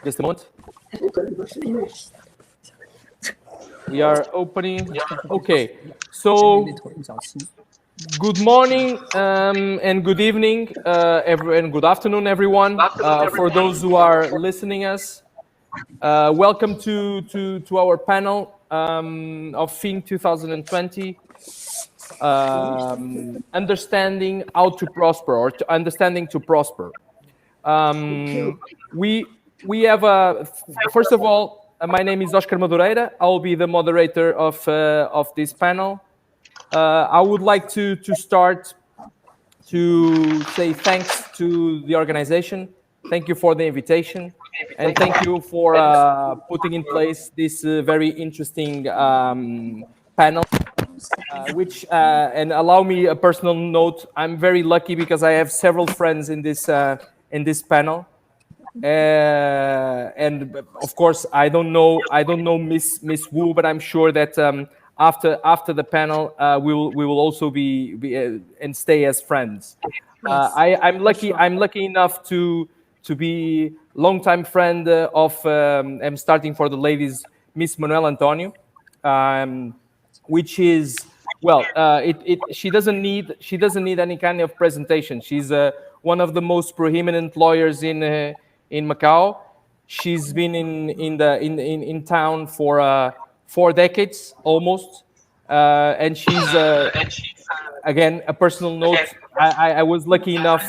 Just a moment. We are opening. Okay, so good morning and good evening, and good afternoon, everyone. For those who are listening us, welcome to our panel of FIN2020, understanding how to prosper, or understanding to prosper. We have first of all, my name is Oscar Madureira. I will be the moderator of this panel. I would like to start to say thanks to the organization. Thank you for the invitation, and thank you for putting in place this very interesting panel. And allow me a personal note. I'm very lucky because I have several friends in this panel, and of course I don't know Miss Wu, but I'm sure that after the panel we will also be and stay as friends. I'm lucky enough to be longtime friend of I'm starting for the ladies, Miss Manuel Antonio. Which is, well, she doesn't need any kind of presentation. She's one of the most prominent lawyers in Macau. She's been in town for 4 decades almost, and she's again, a personal note. I was lucky enough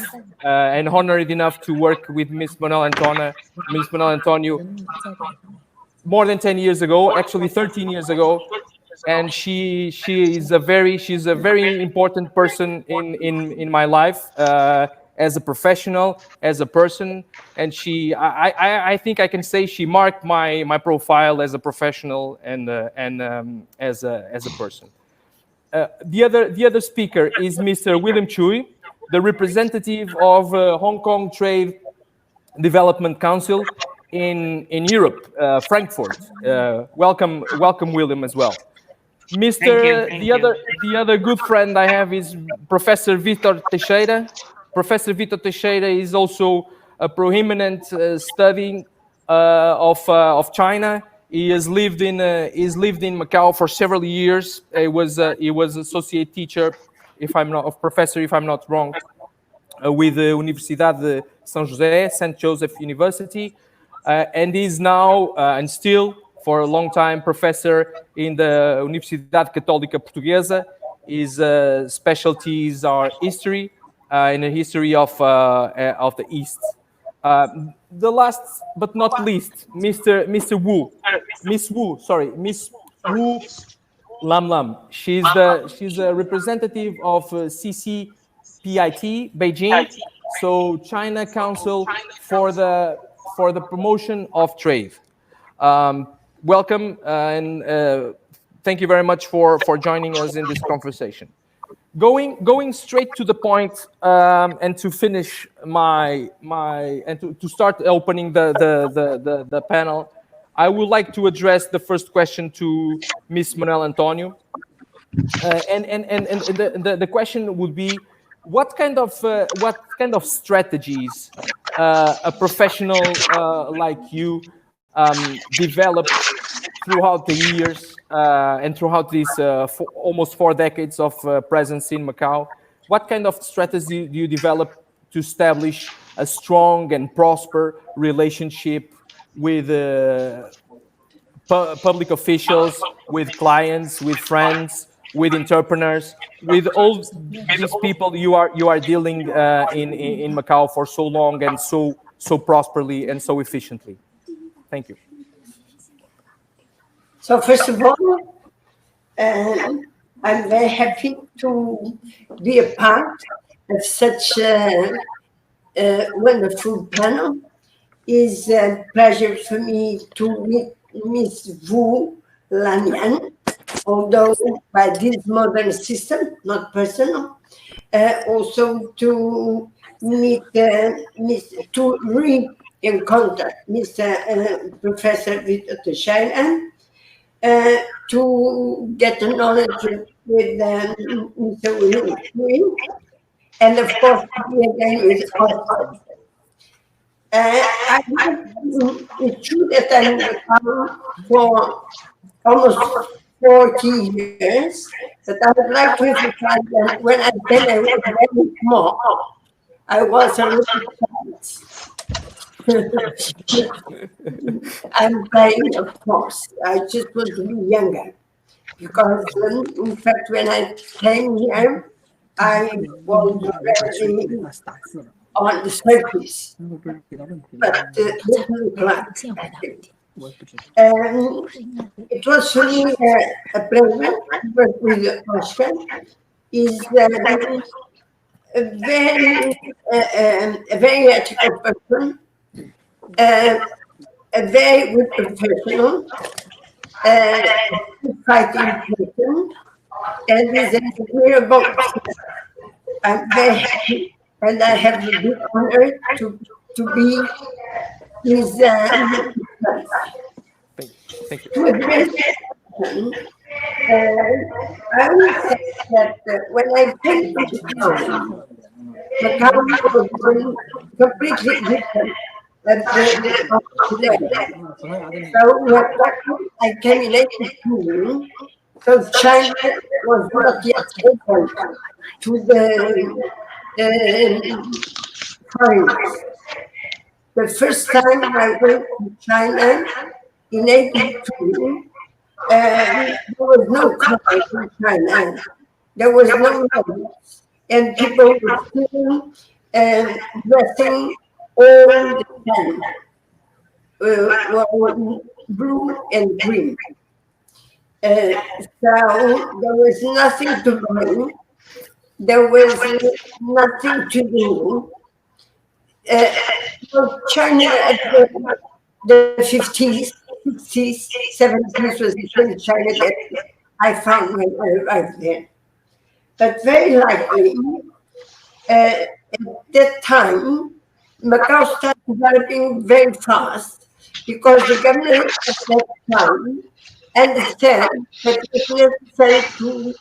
and honored enough to work with Miss Manuel Antonio more than 10 years ago, actually 13 years ago. And she's a very important person in my life as a professional, as a person, and I think I can say she marked my profile as a professional and as a person. The other speaker is Mr. William Chui, the representative of Hong Kong Trade Development Council in Europe, Frankfurt. Welcome, William, as well. The other good friend I have is Professor Vitor Teixeira. Professor Vitor Teixeira is also a prominent studying of China. He has lived in Macau for several years. He was associate teacher, professor, if I'm not wrong, with the Universidade de São José, St. Joseph University, and is now and still for a long time professor in the Universidade Católica Portuguesa. His specialties are history, in the history of the East. The last but not least, Miss Wu Lam Lam. She's a representative of CCPIT Beijing, so China Council for the Promotion of Trade. Welcome, and thank you very much for joining us in this conversation. Going straight to the point, and to finish and to start opening the panel, I would like to address the first question to Ms. Manuel Antonio, and the question would be, what kind of strategies a professional like you developed throughout the years and throughout these almost 4 decades of presence in Macau? What kind of strategy do you develop to establish a strong and prosper relationship with public officials, with clients, with friends, with entrepreneurs, with all these people you are dealing in Macau for so long and so prosperly and so efficiently? Thank you. So first of all, I'm very happy to be a part of such a wonderful panel. It's a pleasure for me to meet Miss Wu Lanyan, although by this modern system, not personal. Also to meet to re-encounter Mr. Professor Vitor Teixeira, to get a knowledge with Mr. William, and of course, again with Oscar. I it should that I'm for almost 40 years, but I would like to emphasize that when I came, I was very small. I was a little child. I'm playing, of course. I just want to be younger. Because, in fact, when I came here, I was very on the surface, but little black. And it was for me a pleasure to work with Oscar. He's a very ethical person, a very good professional, fighting person, and is an admirable. I'm very happy, and I have the big honor to be his. Thank you. To address I would say that when I came to Macau was completely different than today. So when I came in 82, so China was not yet open to the foreigners. The first time I went to China in 82, there was no cars in China. There was no roads, and people were still dressing all the time, blue and green. So there was nothing to buy. There was nothing to do. China at the 50s, 60s, 70s was the first China that I found when I arrived there. But very likely, at that time, Macau started developing very fast because the government at that time understand that it was necessary to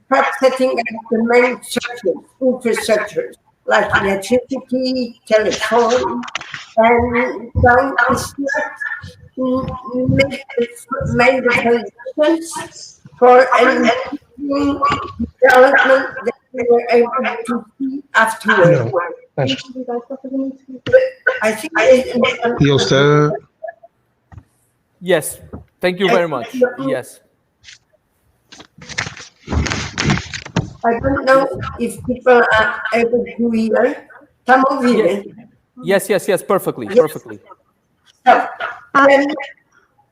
start setting up the main infrastructures like electricity, telephone, and down made the conditions for an development that we were able to see afterwards. I think ¿Y usted? Yes, thank you very much. Yes. I don't know if people are able to hear. Come over here. Yes, perfectly, Yes. perfectly. So,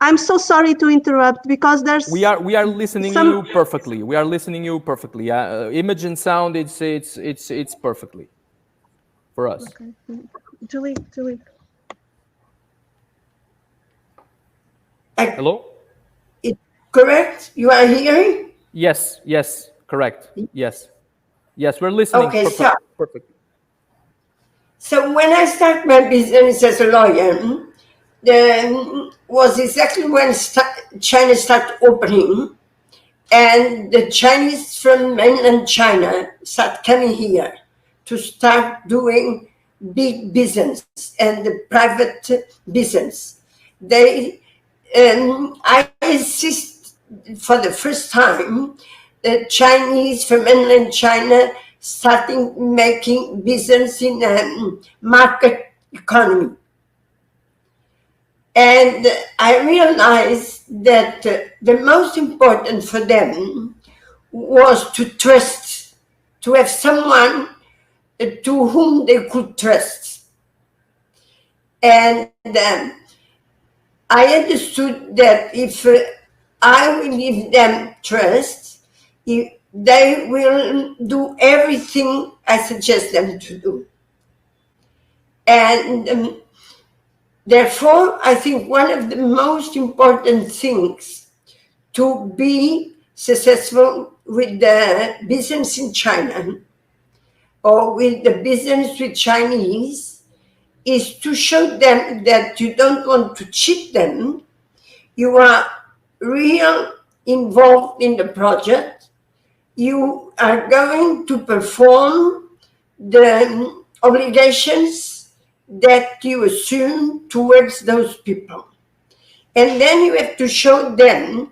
I'm so sorry to interrupt because there's We are listening you perfectly. We are listening you perfectly. Image and sound, it's perfectly for us. Okay. Julie. Hello? correct? You are hearing? Yes, correct. Yes, we're listening. Okay, perfect. So when I started my business as a lawyer, was exactly when China started opening, and the Chinese from mainland China start coming here to start doing big business and the private business. I insist for the first time, the Chinese from mainland China starting making business in market economy. And I realized that the most important for them was to trust, to have someone to whom they could trust. And I understood that if I will give them trust, they will do everything I suggest them to do. And therefore, I think one of the most important things to be successful with the business in China or with the business with Chinese is to show them that you don't want to cheat them. You are real involved in the project. You are going to perform the obligations that you assume towards those people. And then you have to show them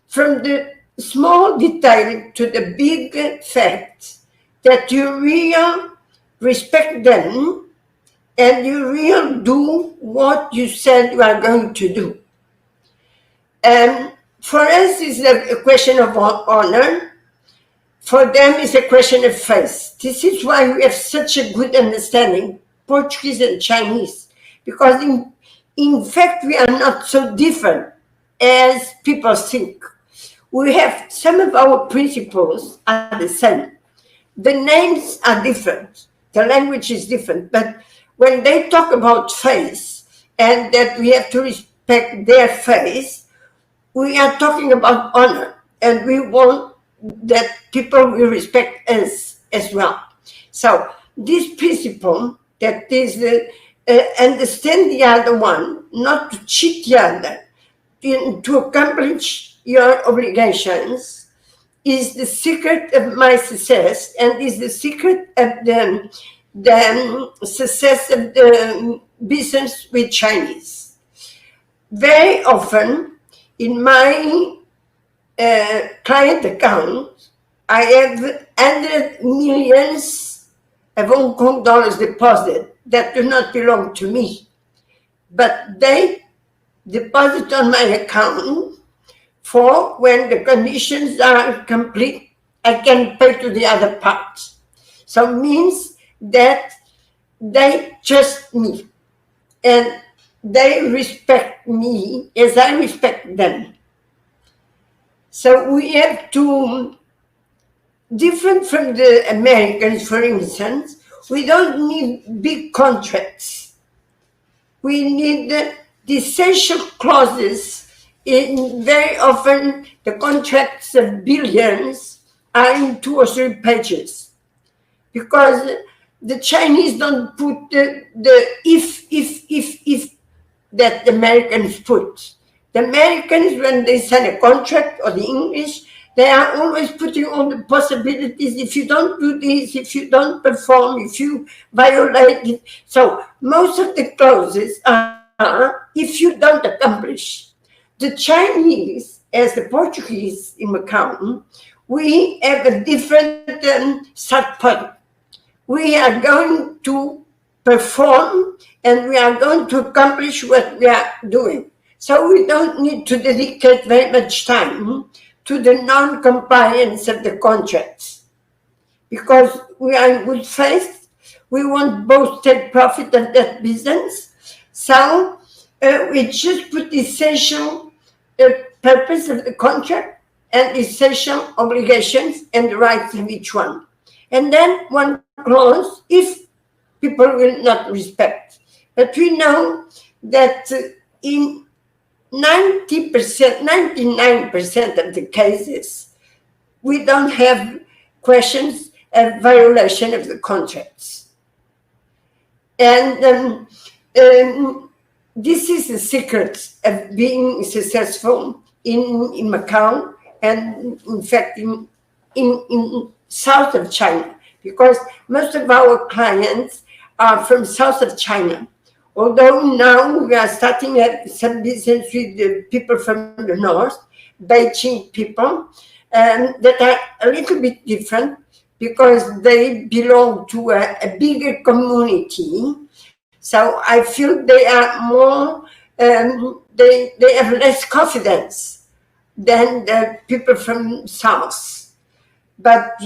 from the small detail to the big fact that you really respect them and you really do what you said you are going to do. And for us, it's a question of honor. For them, it's a question of faith. This is why we have such a good understanding, Portuguese and Chinese, because in fact, we are not so different as people think. We have some of our principles are the same. The names are different. The language is different. But when they talk about faith and that we have to respect their faith, we are talking about honor. And we want that people will respect us as well. So this principle that is understand the other one, not to cheat the other, to accomplish your obligations, is the secret of my success and is the secret of the success of the business with Chinese. Very often in my client account, I have 100 millions of Hong Kong dollars deposit that do not belong to me, but they deposit on my account for when the conditions are complete, I can pay to the other part. So it means that they trust me and they respect me as I respect them. So we have to, different from the Americans, for instance, we don't need big contracts. We need the essential clauses. Very often the contracts of billions are in 2 or 3 pages because the Chinese don't put the if that the Americans put. The Americans, when they sign a contract, or the English, they are always putting all the possibilities. If you don't do this, if you don't perform, if you violate it. So most of the clauses are if you don't accomplish. The Chinese, as the Portuguese in Macau, we have a different start point. We are going to perform and we are going to accomplish what we are doing. So we don't need to dedicate very much time to the non-compliance of the contracts because we are in good faith. We want both take profit of that business. So we just put the essential purpose of the contract and essential obligations and the rights of each one. And then one clause if people will not respect. But we know that in 90%, 99% of the cases, we don't have questions of violation of the contracts. And this is the secret of being successful in Macau and in fact in south of China, because most of our clients are from south of China. Although now we are starting some business with the people from the north, Beijing people, that are a little bit different because they belong to a bigger community. So I feel they are more, they have less confidence than the people from south. But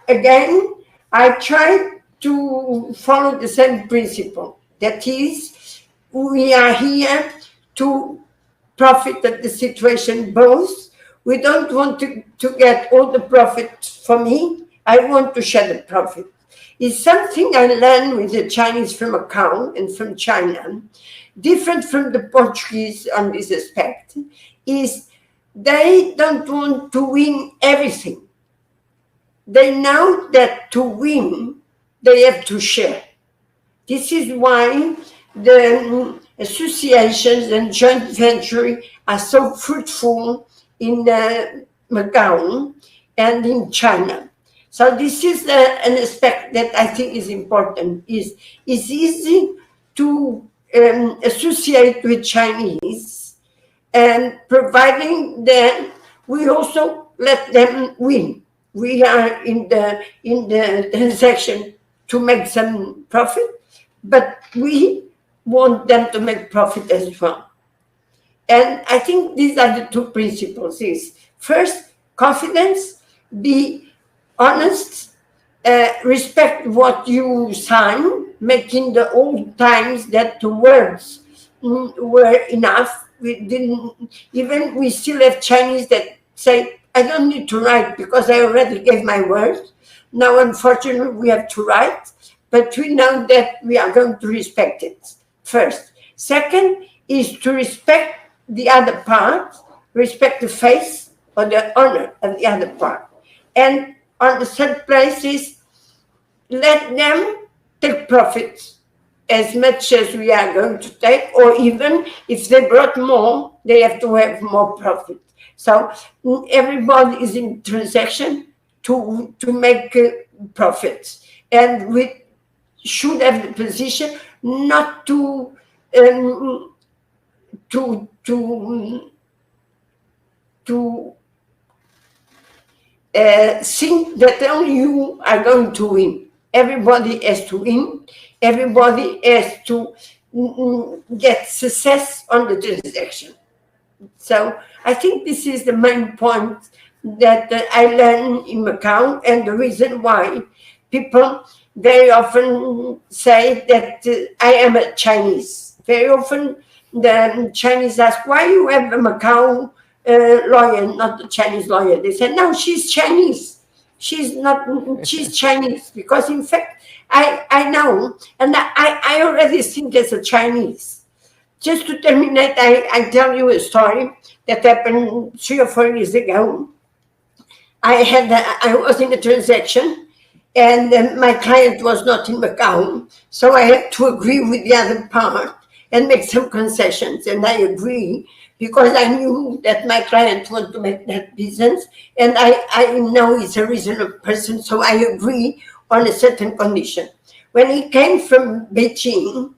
again, I try to follow the same principle. That is, we are here to profit of the situation both. We don't want to get all the profit for me. I want to share the profit. It's something I learned with the Chinese from Macau and from China, different from the Portuguese on this aspect, is they don't want to win everything. They know that to win, they have to share. This is why the associations and joint venture are so fruitful in Macau and in China. So this is an aspect that I think is important. Is it's easy to associate with Chinese, and providing that we also let them win. We are in the transaction to make some profit, but we want them to make profit as well. And I think these are the two principles: is first, confidence, be honest, respect what you sign, making the old times that the words were enough. We didn't even, we still have Chinese that say, I don't need to write because I already gave my word. Now, unfortunately, we have to write, but we know that we are going to respect it first. Second is to respect the other part, respect the face or the honor of the other part. And on the third place is let them take profits as much as we are going to take, or even if they brought more, they have to have more profit. So everybody is in transaction to make profits, and we should have the position not to think that only you are going to win. Everybody has to win. Everybody has to get success on the transaction. So I think this is the main point that I learned in Macau, and the reason why people very often say that I am a Chinese. Very often the Chinese ask, why you have a Macau lawyer, not the Chinese lawyer? They said, no, she's Chinese. She's not, she's Chinese. Because in fact, I know, and I already think as a Chinese. Just to terminate, I tell you a story that happened 3 or 4 years ago. I was in a transaction, and my client was not in Macau, so I had to agree with the other part and make some concessions. And I agree because I knew that my client wanted to make that business, and I know he's a reasonable person, so I agree on a certain condition. When he came from Beijing,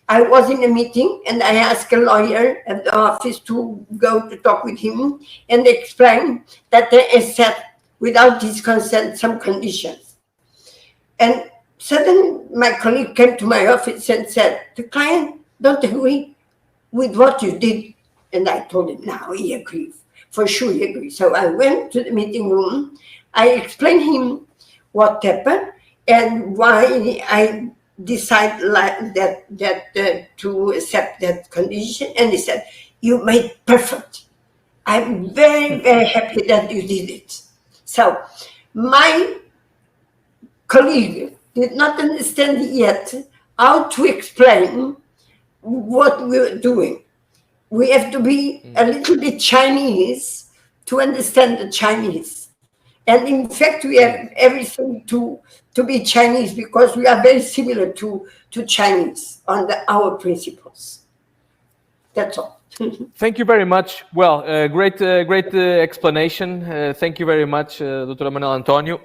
I was in a meeting, and I asked a lawyer at the office to go to talk with him and explain that they set, without his consent, some conditions. And suddenly my colleague came to my office and said, the client don't agree with what you did. And I told him, no, he agrees. For sure he agrees. So I went to the meeting room. I explained him what happened and why I decided like that to accept that condition. And he said, you made perfect. I'm very, very happy that you did it. So my colleague did not understand yet how to explain what we were doing. We have to be a little bit Chinese to understand the Chinese. And in fact, we have everything to be Chinese because we are very similar to Chinese on our principles. That's all. Thank you very much. Well, great explanation. Thank you very much, Dr. Manuel Antonio.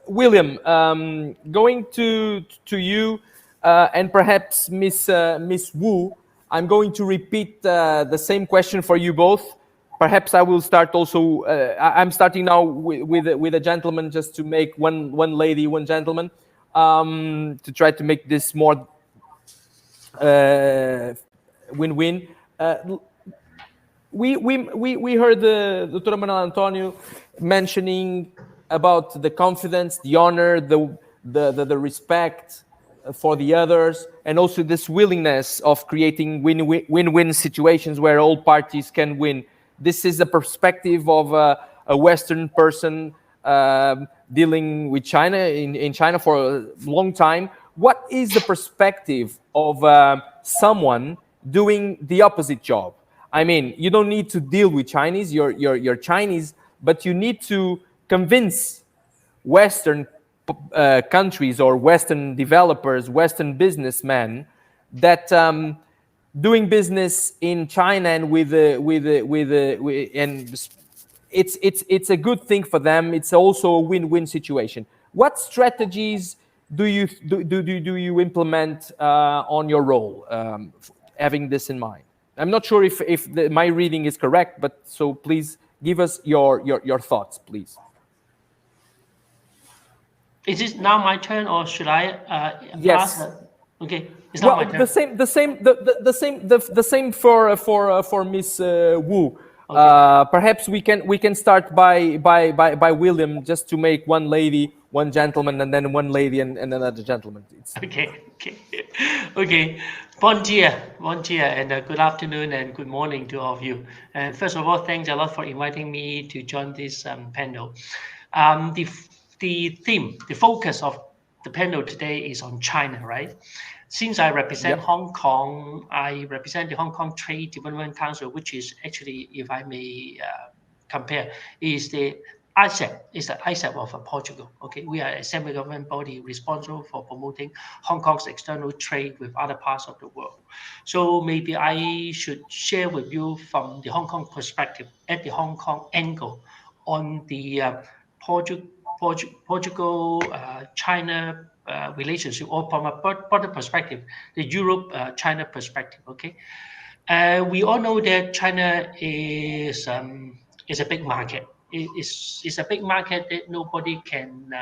William, going to you, and perhaps Miss Wu, I'm going to repeat the same question for you both. Perhaps I will start also. I'm starting now with a gentleman, just to make one lady, one gentleman, to try to make this more win-win. We heard Dr. Manuel Antonio mentioning about the confidence, the honor, the respect for the others, and also this willingness of creating win-win situations where all parties can win. This is a perspective of a Western person dealing with China in China for a long time. What is the perspective of someone doing the opposite job? I mean, you don't need to deal with Chinese. You're Chinese, but you need to convince Western countries or Western developers, Western businessmen that doing business in China and it's a good thing for them. It's also a win-win situation. What strategies do you implement on your role, having this in mind? I'm not sure if my reading is correct, but so please give us your thoughts, please. Is it now my turn, or should I Yes. ask? Okay, it's not my turn. The same for Miss Wu. Okay. Perhaps we can start by William, just to make one lady, one gentleman, and then one lady and another gentleman. Okay. Bon dia, and good afternoon and good morning to all of you. And first of all, thanks a lot for inviting me to join this panel. The theme, the focus of the panel today is on China, right? Since I represent Hong Kong, I represent the Hong Kong Trade Development Council, which is actually, if I may compare, is the ISEP of Portugal. Okay, we are a semi-government body responsible for promoting Hong Kong's external trade with other parts of the world. So maybe I should share with you from the Hong Kong perspective, at the Hong Kong angle, on the Portugal-China relationship, or from a broader perspective, the Europe-China perspective. Okay, we all know that China is a big market. It's a big market that nobody can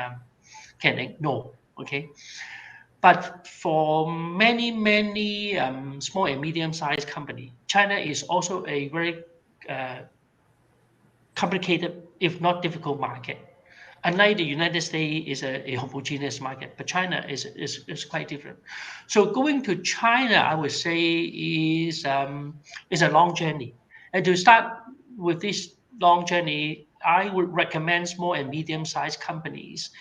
ignore. Okay, but for many small and medium-sized company, China is also a very complicated, if not difficult, market. Unlike the United States is a homogeneous market, but China is quite different. So going to China, I would say, is a long journey. And to start with this long journey, I would recommend small and medium-sized companies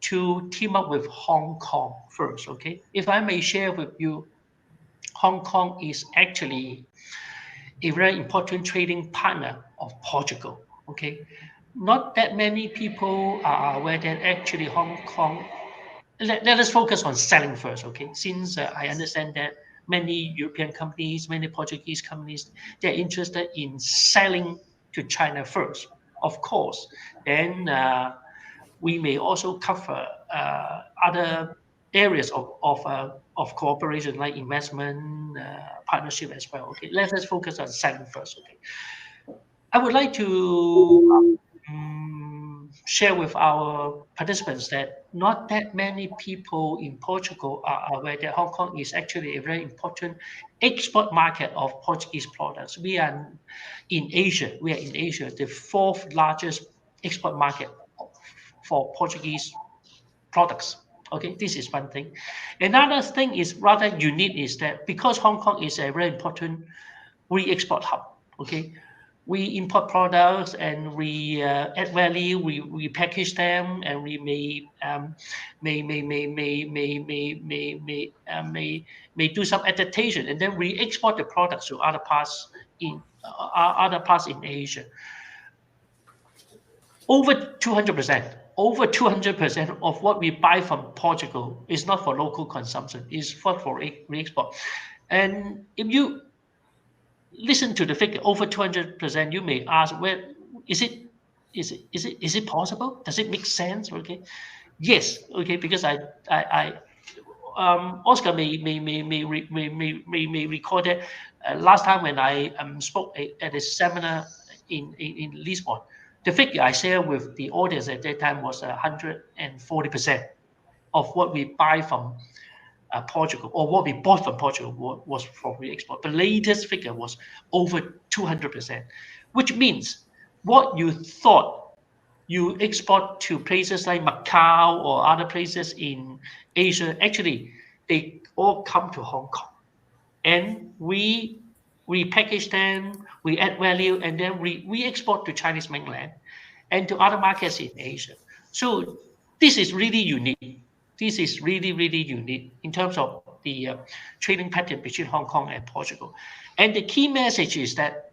to team up with Hong Kong first. Okay, if I may share with you, Hong Kong is actually a very important trading partner of Portugal. Okay, not that many people are aware that actually Hong Kong. Let us focus on selling first, okay? Since I understand that many European companies, many Portuguese companies, they're interested in selling to China first. Of course, then we may also cover other areas of cooperation, like investment partnership as well. Okay, let us focus on selling first. Okay, I would like to share with our participants that not that many people in Portugal are aware that Hong Kong is actually a very important export market of Portuguese products. We are in Asia. We are in Asia, the fourth largest export market for Portuguese products. Okay, this is one thing. Another thing is rather unique, is that because Hong Kong is a very important re-export hub. Okay, we import products and we add value, we package them, and we may do some adaptation, and then we export the products to other parts in Asia. Over 200%. Over 200% of what we buy from Portugal is not for local consumption; is for re-export. And if you listen to the figure, over 200%, you may ask, well, is it possible? Does it make sense? Okay, yes. Okay, because Oscar may recall that last time when I spoke at a seminar in Lisbon, the figure I shared with the audience at that time was 140% of what we buy from Portugal, or what we bought from Portugal, was for re-export. The latest figure was over 200%, which means what you thought you export to places like Macau or other places in Asia, actually they all come to Hong Kong, and we package them, we add value, and then we export to Chinese mainland and to other markets in Asia. So this is really unique. This is really unique in terms of the trading pattern between Hong Kong and Portugal. And the key message is that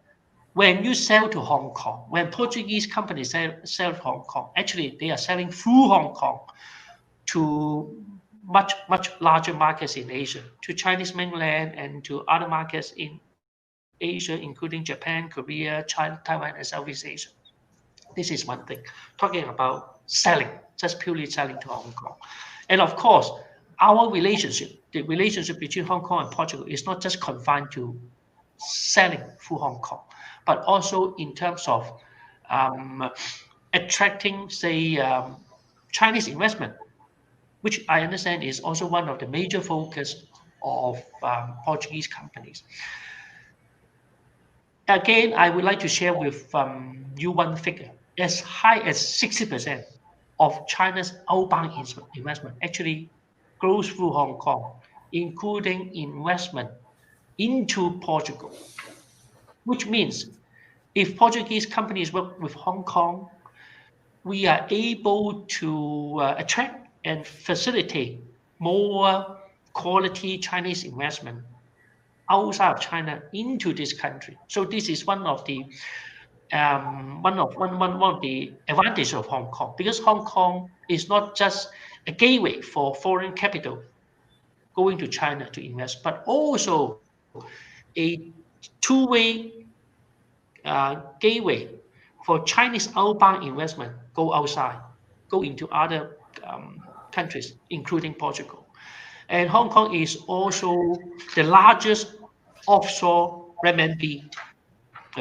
when you sell to Hong Kong, when Portuguese companies sell to Hong Kong, actually they are selling through Hong Kong to much larger markets in Asia, to Chinese mainland and to other markets in Asia, including Japan, Korea, China, Taiwan, and Southeast Asia. This is one thing. Talking about selling, just purely selling to Hong Kong. And of course, our relationship, the relationship between Hong Kong and Portugal is not just confined to selling through Hong Kong, but also in terms of attracting, say, Chinese investment, which I understand is also one of the major focus of Portuguese companies. Again, I would like to share with you one figure. As high as 60% of China's outbound investment actually goes through Hong Kong, including investment into Portugal, which means if Portuguese companies work with Hong Kong, we are able to attract and facilitate more quality Chinese investment outside of China into this country. So this is one of the one of the advantages of Hong Kong, because Hong Kong is not just a gateway for foreign capital going to China to invest, but also a two-way gateway for Chinese outbound investment go outside, go into other countries, including Portugal. And Hong Kong is also the largest offshore renminbi,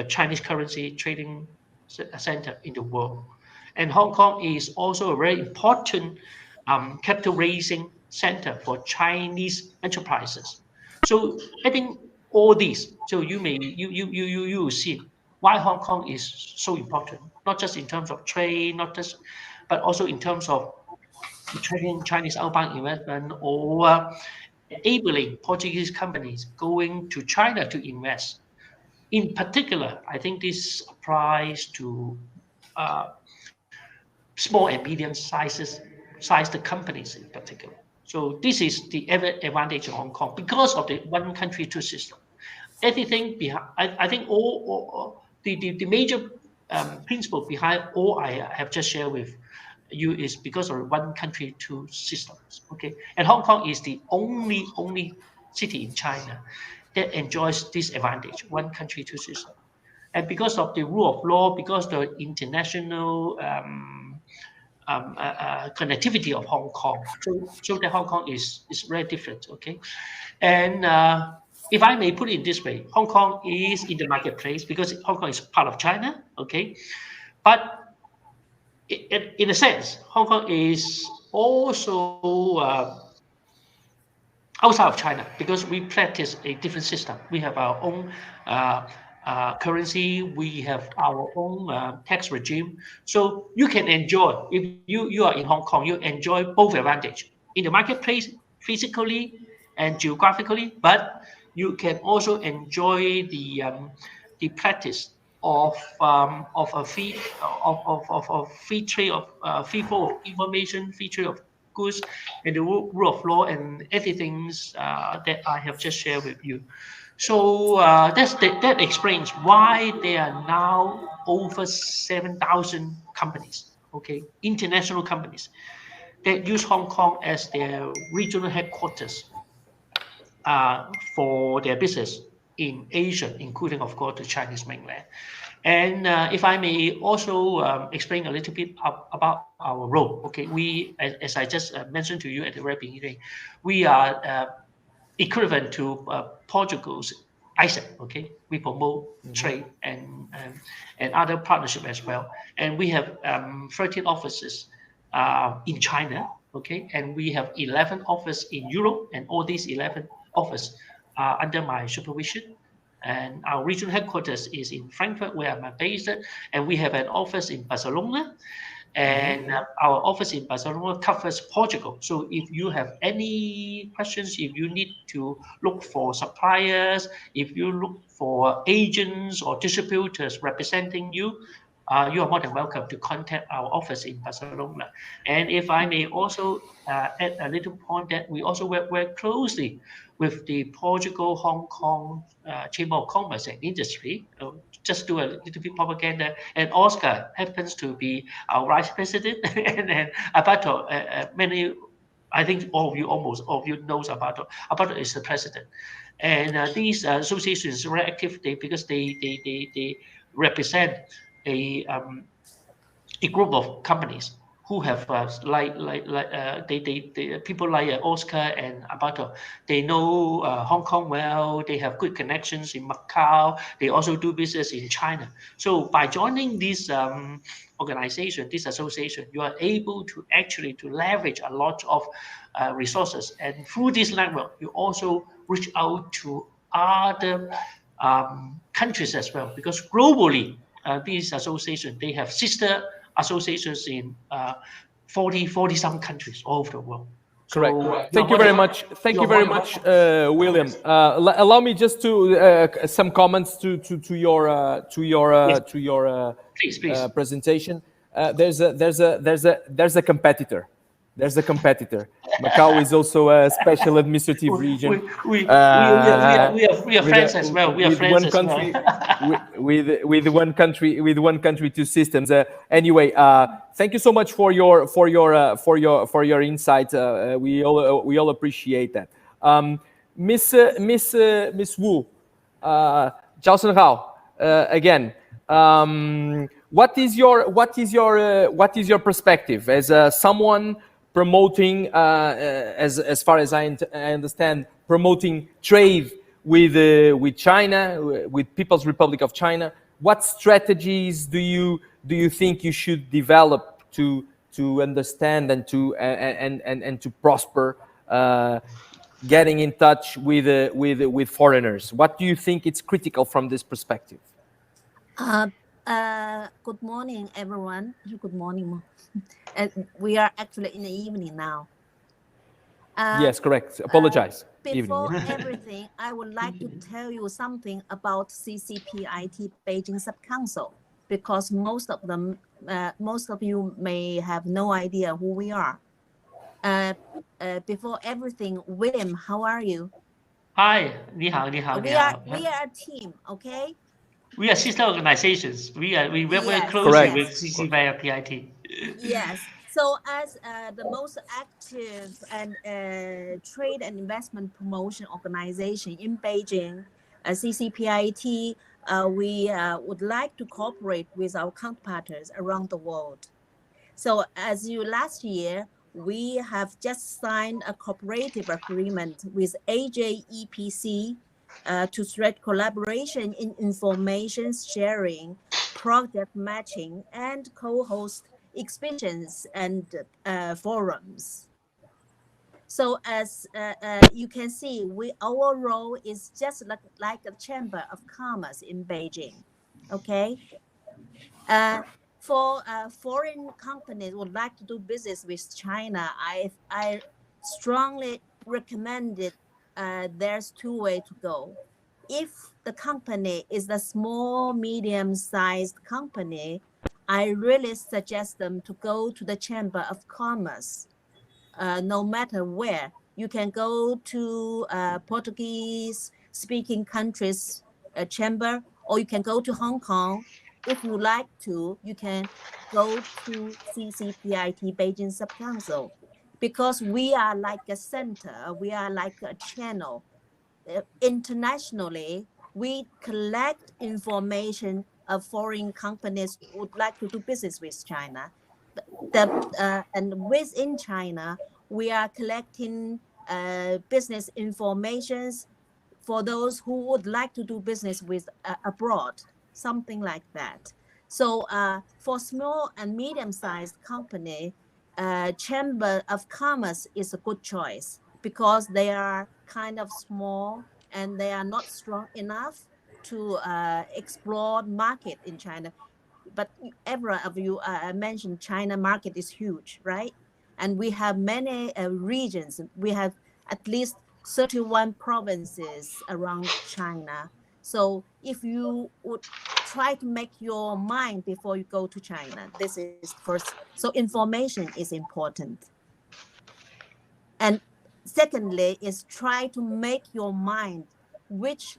Chinese currency trading center in the world. And Hong Kong is also a very important capital raising center for Chinese enterprises. So I think all these, so you will see why Hong Kong is so important, not just in terms of trade, not just, but also in terms of attracting Chinese outbound investment or enabling Portuguese companies going to China to invest. In particular, I think this applies to small and medium sized companies in particular. So this is the advantage of Hong Kong because of the one country, two system. Everything behind, I think all the major principle behind all I have just shared with you is because of one country, two systems. Okay, and Hong Kong is the only city in China that enjoys this advantage, one country, two systems. And because of the rule of law, because the international connectivity of Hong Kong, so that Hong Kong is very different. Okay, and if I may put it in this way, Hong Kong is in the marketplace because Hong Kong is part of China. Okay, but in a sense, Hong Kong is also outside of China because we practice a different system. We have our own currency. We have our own tax regime. So you can enjoy, if you are in Hong Kong, you enjoy both advantage in the marketplace physically and geographically, but you can also enjoy the practice of a free trade of free flow of information, free trade of goods, and the rule of law and everything that I have just shared with you. So that explains why there are now over 7,000 companies, okay, international companies that use Hong Kong as their regional headquarters for their business in Asia, including, of course, the Chinese mainland. And if I may also explain a little bit about our role. Okay, we, as I just mentioned to you at the very beginning, we are equivalent to Portugal's ISEC. Okay, we promote trade and other partnership as well. And we have 13 offices in China. Okay, and we have 11 offices in Europe, and all these 11 offices are under my supervision. And our regional headquarters is in Frankfurt, where I'm based, and we have an office in Barcelona. And our office in Barcelona covers Portugal. So if you have any questions, if you need to look for suppliers, if you look for agents or distributors representing you, you are more than welcome to contact our office in Barcelona. And if I may also add a little point that we also work very closely with the Portugal Hong Kong Chamber of Commerce and Industry. Just do a little bit propaganda. And Oscar happens to be our vice president, and Alberto, many, I think almost all of you knows Alberto. Alberto is the president. And these associations are very active because they represent a a group of companies who have they people like Oscar and Alberto. They know Hong Kong well. They have good connections in Macau. They also do business in China. So by joining this organization, this association, you are able to actually to leverage a lot of resources, and through this network, you also reach out to other countries as well, because globally, these associations, they have sister associations in 40 some countries all over the world. Correct. So Thank you very much. Thank you very much, William. Allow me just to some comments to your Yes. Please. presentation. There's a competitor. There's a competitor. Macau is also a special administrative region. We are friends as well. We are with friends one as country, well. with one country, two systems. Anyway, thank you so much for your insight. We all appreciate that. Miss Wu, Zhao Senhao, again. What is your perspective as someone promoting, as far as I understand, promoting trade with China, with People's Republic of China? What strategies do you think you should develop to understand and to prosper, getting in touch with foreigners? What do you think is critical from this perspective? Good morning, everyone. Good morning. We are actually in the evening now. Yes, correct. Apologize. Before everything, I would like to tell you something about CCPIT Beijing Sub-Council, because most of you may have no idea who we are. Before everything, William, how are you? Hi, 你好, 你好, 你好. We are a team, okay? We are sister organizations. We work very Yes, closely yes. with CCPIT. Yes. So as the most active and trade and investment promotion organization in Beijing, CCPIT, we would like to cooperate with our counterparts around the world. So as you last year, we have just signed a cooperative agreement with AJEPC to thread collaboration in information sharing, project matching, and co-host exhibitions and forums. So as you can see, our role is just like a chamber of commerce in Beijing, okay? For foreign companies would like to do business with China, I strongly recommend it. There's two ways to go. If the company is a small, medium-sized company, I really suggest them to go to the Chamber of Commerce. No matter where, you can go to Portuguese-speaking countries chamber, or you can go to Hong Kong. If you like to, you can go to CCPIT Beijing Sub-Council, because we are like a center, we are like a channel. Internationally, we collect information of foreign companies who would like to do business with China. And within China, we are collecting business informations for those who would like to do business with abroad, something like that. So for small and medium-sized company, Chamber of Commerce is a good choice, because they are kind of small and they are not strong enough to explore market in China. But every of you mentioned China market is huge, right? And we have many regions. We have at least 31 provinces around China. So if you would try to make your mind before you go to China, this is first. So information is important. And secondly is try to make your mind which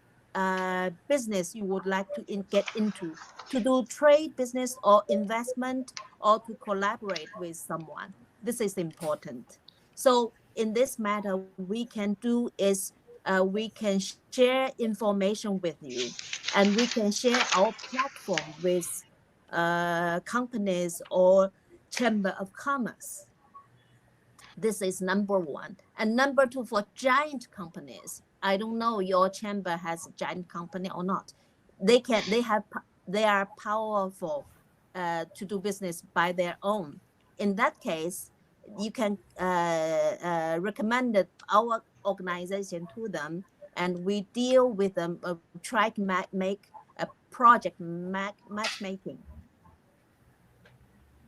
business you would like to get into, to do trade business or investment, or to collaborate with someone. This is important. So in this matter, we can do is we can share information with you, and we can share our platform with companies or chamber of commerce. This is number one. And number two, for giant companies, I don't know your chamber has a giant company or not. They are powerful to do business by their own. In that case, you can recommend our organization to them, and we deal with them, try to make a project matchmaking.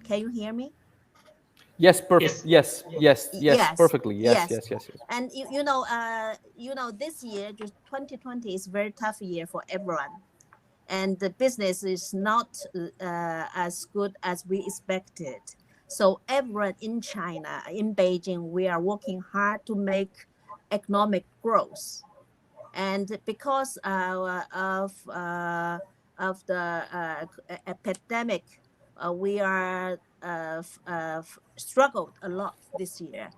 Can you hear me? Yes, perfect. Yes, perfectly. Yes. And this year, just 2020, is a very tough year for everyone, and the business is not as good as we expected. So everyone in China, in Beijing, we are working hard to make economic growth, and because of the epidemic, we are struggled a lot this year,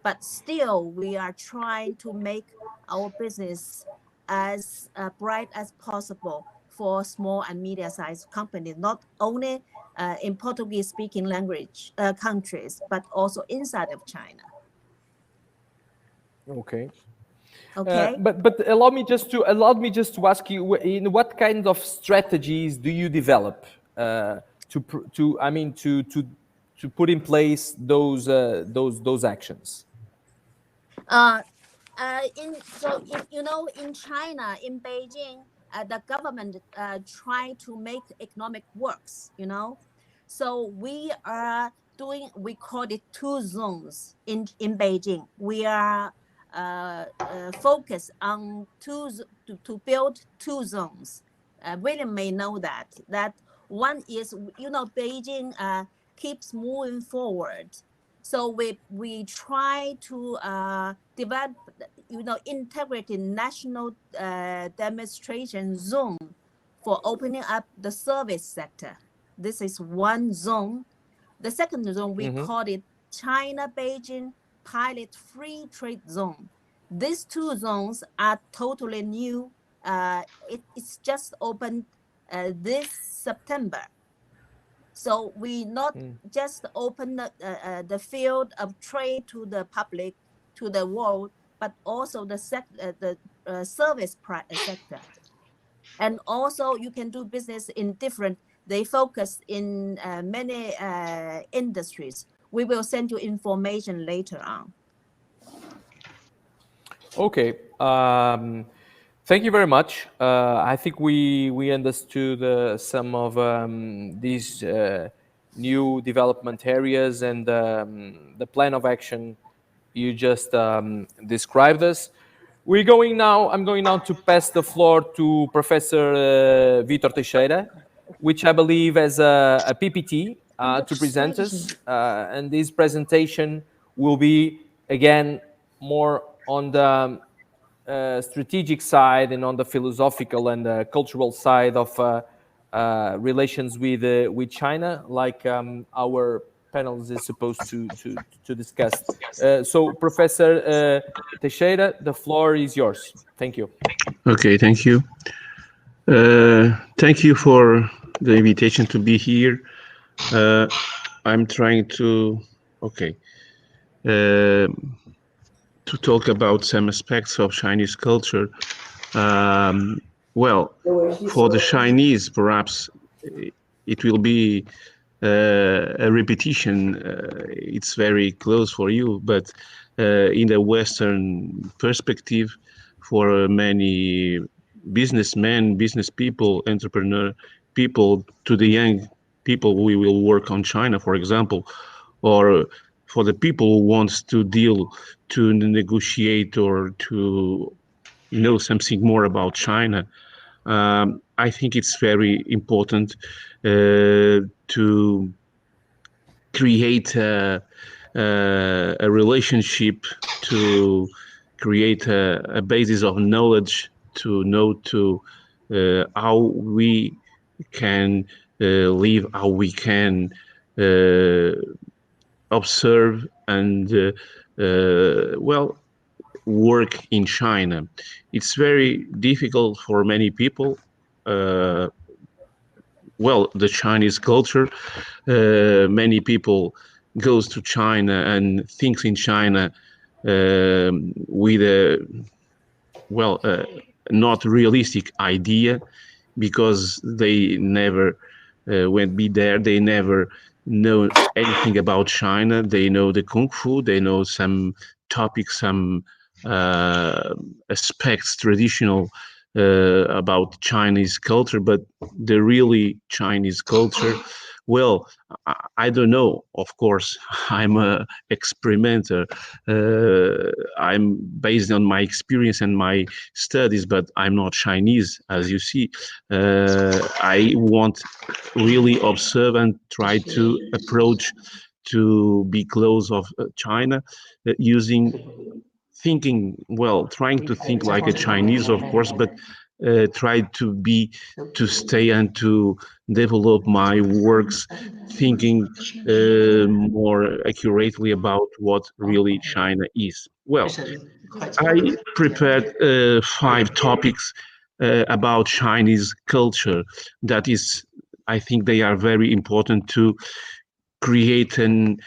but still we are trying to make our business as bright as possible for small and medium-sized companies, not only in Portuguese-speaking language countries, but also inside of China. Okay. Okay. But allow me just to ask you, in what kind of strategies do you develop to put in place those actions? In China, in Beijing, the government try to make economic works. So we are doing. We call it 2 zones in Beijing. We are focused on to build 2 zones. William may know that one is Beijing keeps moving forward. So we try to develop integrated national demonstration zone for opening up the service sector. This is one zone. The second zone, we call it China Beijing Pilot Free Trade Zone. These 2 zones are totally new. It's just opened this September. So we not just open the field of trade to the public, to the world, but also the service sector. And also you can do business in different, they focus in many industries. We will send you information later on. Okay. Thank you very much. I think we understood some of these new development areas and the plan of action you just described us. I'm going now to pass the floor to Professor Vitor Teixeira, which I believe has a PPT to present us. And this presentation will be, again, more on the strategic side and on the philosophical and cultural side of relations with China, like our panels is supposed to discuss. So, Professor Teixeira, the floor is yours. Thank you. Okay, thank you. Thank you for the invitation to be here. I'm trying to talk about some aspects of Chinese culture. Well, for the Chinese, perhaps it will be a repetition. It's very close for you, but in the Western perspective, for many businessmen, business people, entrepreneur people, to the young people, we will work on China, for example, or for the people who wants to deal, to negotiate, or to know something more about China. I think it's very important to create a relationship, to create a basis of knowledge, to know how we can live, how we can observe and work in China. It's very difficult for many people. well, the Chinese culture. Many people goes to China and thinks in China with a not realistic idea, because they never went be there. They never know anything about China. They know the kung fu. They know some topics, some aspects, traditional about Chinese culture, but the really Chinese culture, well, I don't know. Of course, I'm a experimenter. I'm based on my experience and my studies, but I'm not Chinese, as you see. I want really observe and try to approach to be close of China, using thinking, well, trying to think like a Chinese, of course, but try to stay and to develop my works, thinking more accurately about what really China is. Well, I prepared 5 topics about Chinese culture. That is, I think they are very important to create an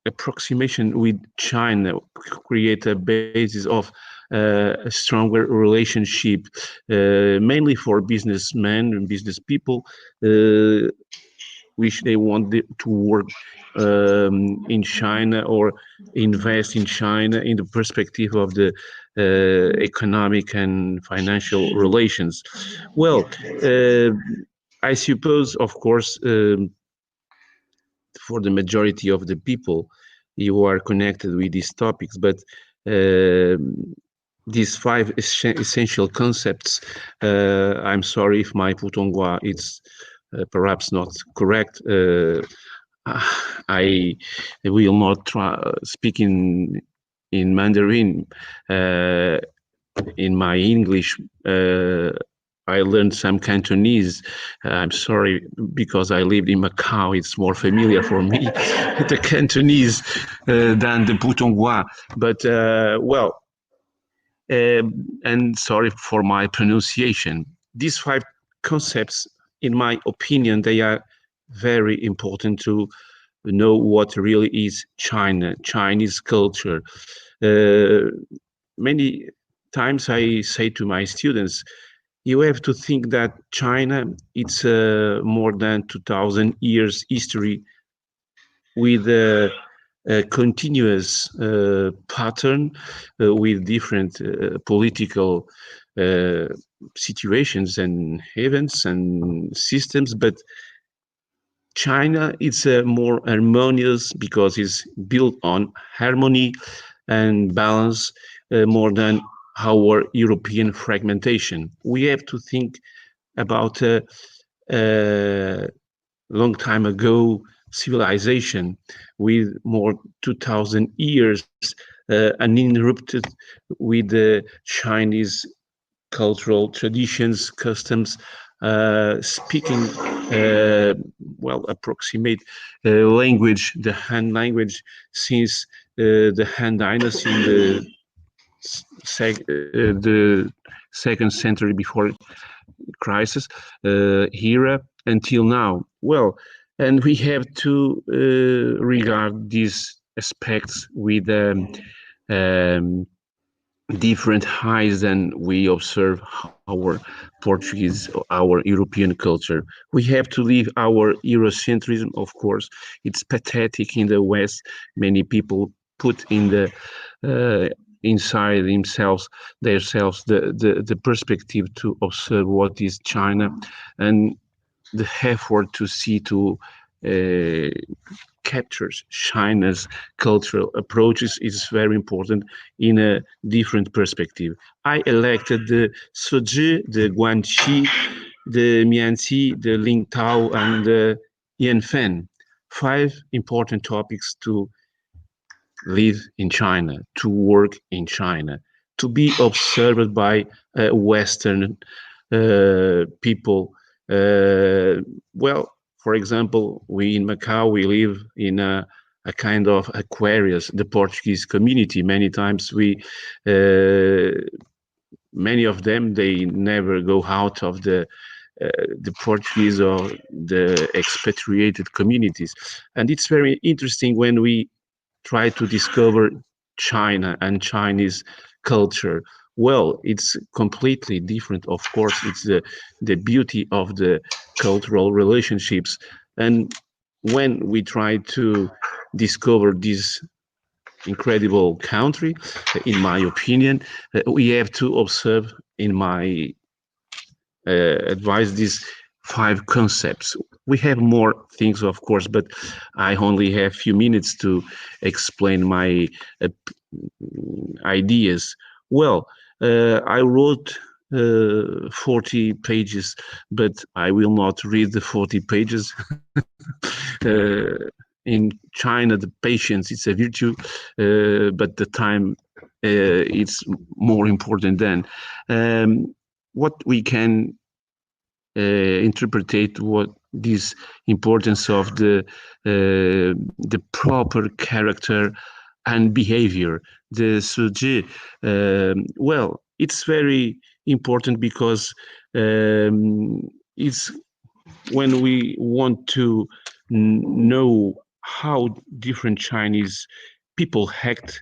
approximation with China, create a basis of a stronger relationship, mainly for businessmen and business people, which they want to work in China or invest in China in the perspective of the economic and financial relations. Well, I suppose, of course, for the majority of the people, you are connected with these topics, but these 5 essential concepts, I'm sorry if my Putonghua is perhaps not correct. I will not try speak in Mandarin. In my English, I learned some Cantonese. I'm sorry, because I lived in Macau. It's more familiar for me, the Cantonese, than the Putonghua. But well, and sorry for my pronunciation. These 5 concepts, in my opinion, they are very important to know what really is China, Chinese culture. Many times I say to my students, you have to think that China, it's more than 2,000 years history with a continuous pattern with different political situations and events and systems. But China is more harmonious because it's built on harmony and balance more than our European fragmentation. We have to think about a long time ago civilization with more 2,000 years uninterrupted with the Chinese cultural traditions, customs, speaking, approximate language, the Han language, since the Han Dynasty in the 2nd century before crisis era until now. Well, and we have to regard these aspects with different eyes than we observe our Portuguese, our European culture. We have to leave our Eurocentrism, of course. It's pathetic in the West. Many people put in the inside themselves the perspective to observe what is China, and the effort to see to captures China's cultural approaches is very important in a different perspective. I elected the Suzhi, the Guanxi, the Mianxi, the Lingtao, and the Yanfen. 5 important topics to live in China, to work in China, to be observed by Western people. For example, we in Macau, we live in a kind of Aquarius, the Portuguese community. Many times many of them, they never go out of the the Portuguese or the expatriated communities. And it's very interesting when we try to discover China and Chinese culture. Well, it's completely different. Of course, it's the beauty of the cultural relationships. And when we try to discover this incredible country, in my opinion, we have to observe, in my advice, these 5 concepts. We have more things, of course, but I only have few minutes to explain my ideas. Well, I wrote 40 pages, but I will not read the 40 pages. In China, the patience is a virtue, but the time it's more important than. What we can interpret what this importance of the proper character and behavior, the suji. Well, it's very important because it's when we want to know how different Chinese people act,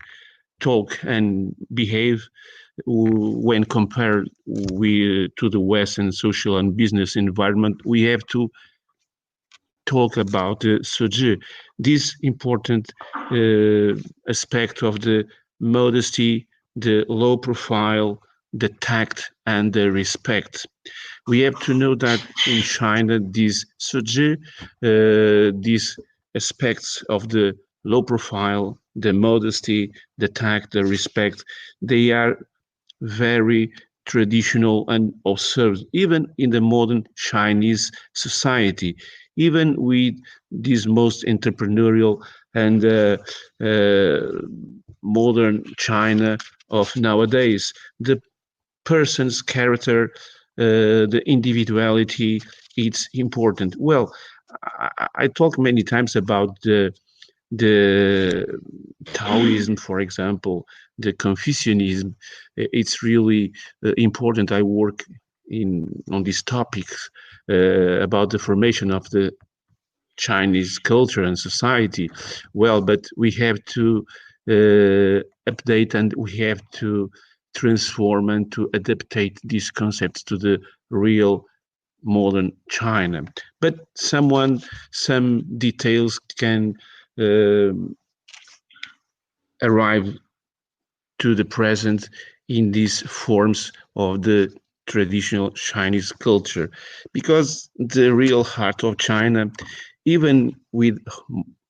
talk, and behave when compared to the Western social and business environment, we have to talk about the suji, this important aspect of the modesty, the low profile, the tact, and the respect. We have to know that in China, these suji, these aspects of the low profile, the modesty, the tact, the respect, they are very traditional and observed, even in the modern Chinese society, even with this most entrepreneurial and modern China of nowadays. The person's character, the individuality, it's important. Well, I talk many times about the Taoism, for example, the Confucianism. It's really important. I work on these topics about the formation of the Chinese culture and society. Well, but we have to update and we have to transform and to adaptate these concepts to the real modern China. But some details can arrive to the present in these forms of the traditional Chinese culture, because the real heart of China, even with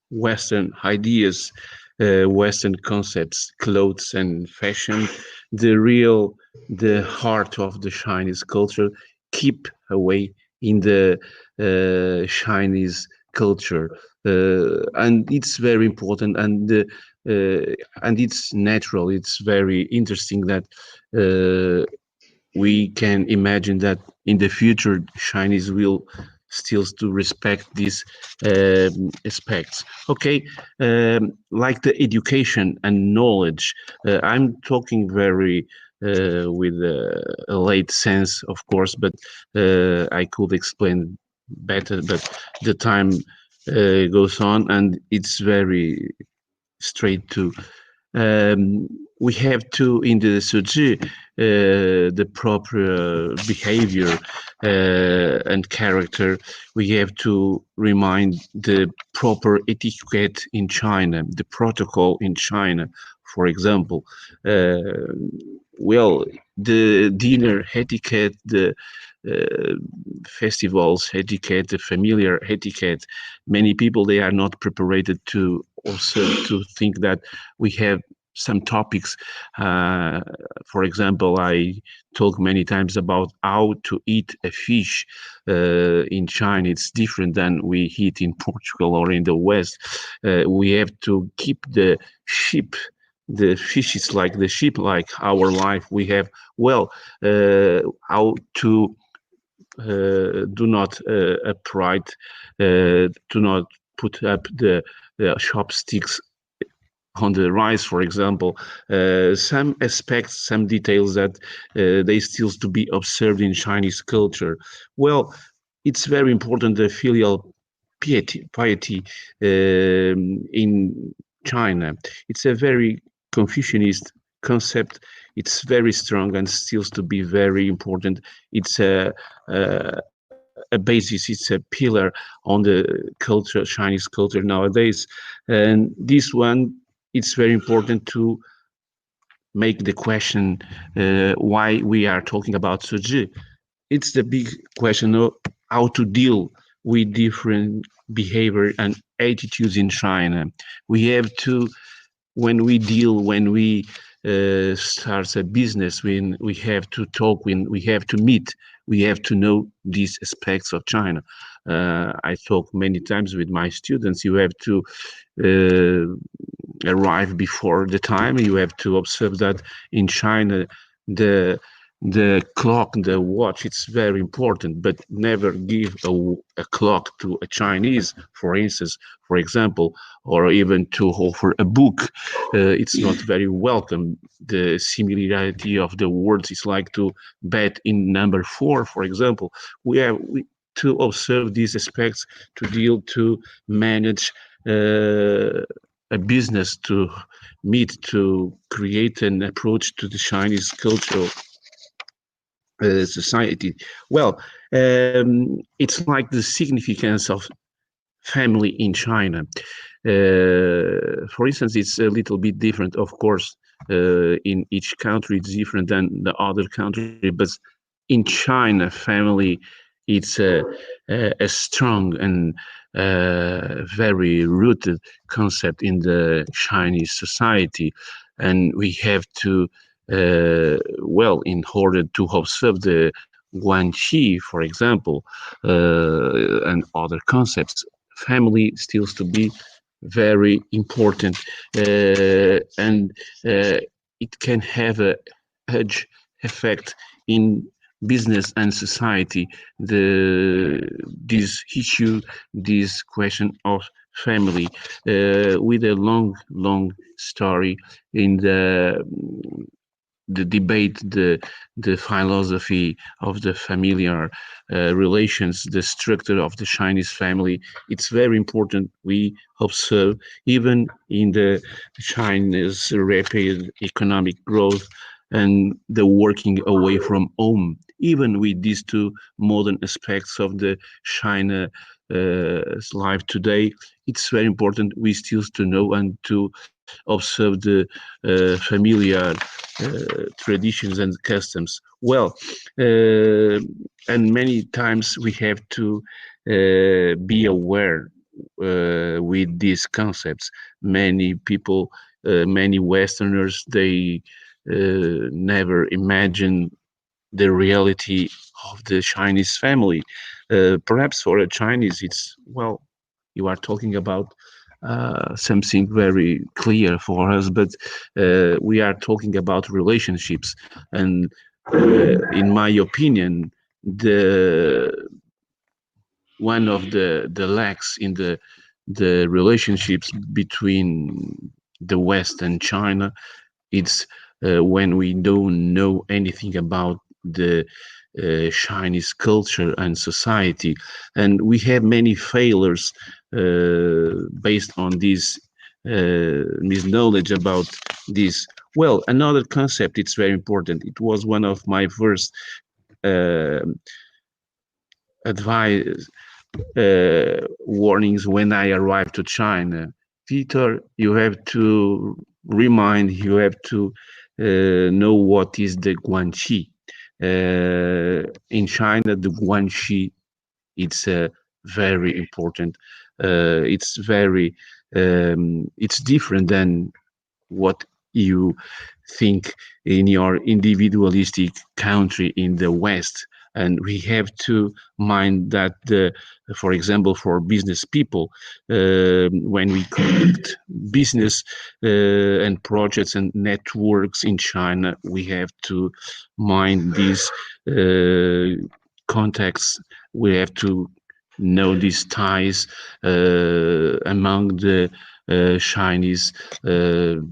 Western ideas, Western concepts, clothes and fashion, the heart of the Chinese culture keep away in the Chinese culture, and it's very important, and it's natural. It's very interesting that we can imagine that in the future Chinese will still to respect these aspects. Okay, like the education and knowledge, I'm talking very with a late sense, of course, but I could explain better, but the time goes on and it's very straight to we have to in the suji the proper behavior and character. We have to remind the proper etiquette in China, the protocol in China, for example. Well, the dinner etiquette, the festivals etiquette, the familiar etiquette. Many people, they are not prepared to also to think that we have some topics. For example, I talk many times about how to eat a fish in China. It's different than we eat in Portugal or in the West. We have to keep the sheep. The fish is like the sheep, like our life. We have, well, how to do not upright, do not put up the chopsticks on the rice, for example, some aspects, some details that they still to be observed in Chinese culture. Well, it's very important, the filial piety in China. It's a very Confucianist concept. It's very strong and still to be very important. It's a basis, it's a pillar on the culture, Chinese culture nowadays. And this one, it's very important to make the question why we are talking about Suji. It's the big question of how to deal with different behavior and attitudes in China. We have to, when we start a business, when we have to talk, when we have to meet, we have to know these aspects of China. I talk many times with my students. You have to arrive before the time. You have to observe that in China, the clock, the watch, it's very important, but never give a clock to a Chinese, for instance, for example, or even to offer a book. It's not very welcome. The similarity of the words is like to bet in number 4, for example. We have to observe these aspects, to deal, to manage a business, to meet, to create an approach to the Chinese cultural society. Well, it's like the significance of family in China. For instance, it's a little bit different, of course. In each country, it's different than the other country, but in China, family, it's a strong and very rooted concept in the Chinese society, and we have to well, in order to observe the Guanxi, for example, and other concepts, family still to be very important, and it can have a huge effect in business and society. This issue, this question of family, with a long story in the debate, the philosophy of the familiar relations, the structure of the Chinese family. It's very important. We observe even in the Chinese rapid economic growth and the working away from home, even with these two modern aspects of the China life today, it's very important we still to know and to observe the familiar traditions and customs well. And many times we have to be aware with these concepts. Many people, many Westerners, they never imagine the reality of the Chinese family. Perhaps for a Chinese, it's, well, you are talking about something very clear for us, but we are talking about relationships. And in my opinion, one of the lacks in the relationships between the West and China, it's when we don't know anything about the Chinese culture and society, and we have many failures based on this misknowledge about this. Well, another concept, it's very important. It was one of my first advice warnings when I arrived to China. Peter, you have to you have to know what is the Guanxi. In China, the Guanxi, it's very important. It's very, it's different than what you think in your individualistic country in the West. And we have to mind that, for example, for business people, when we conduct business and projects and networks in China, we have to mind these contacts. We have to know these ties among the Chinese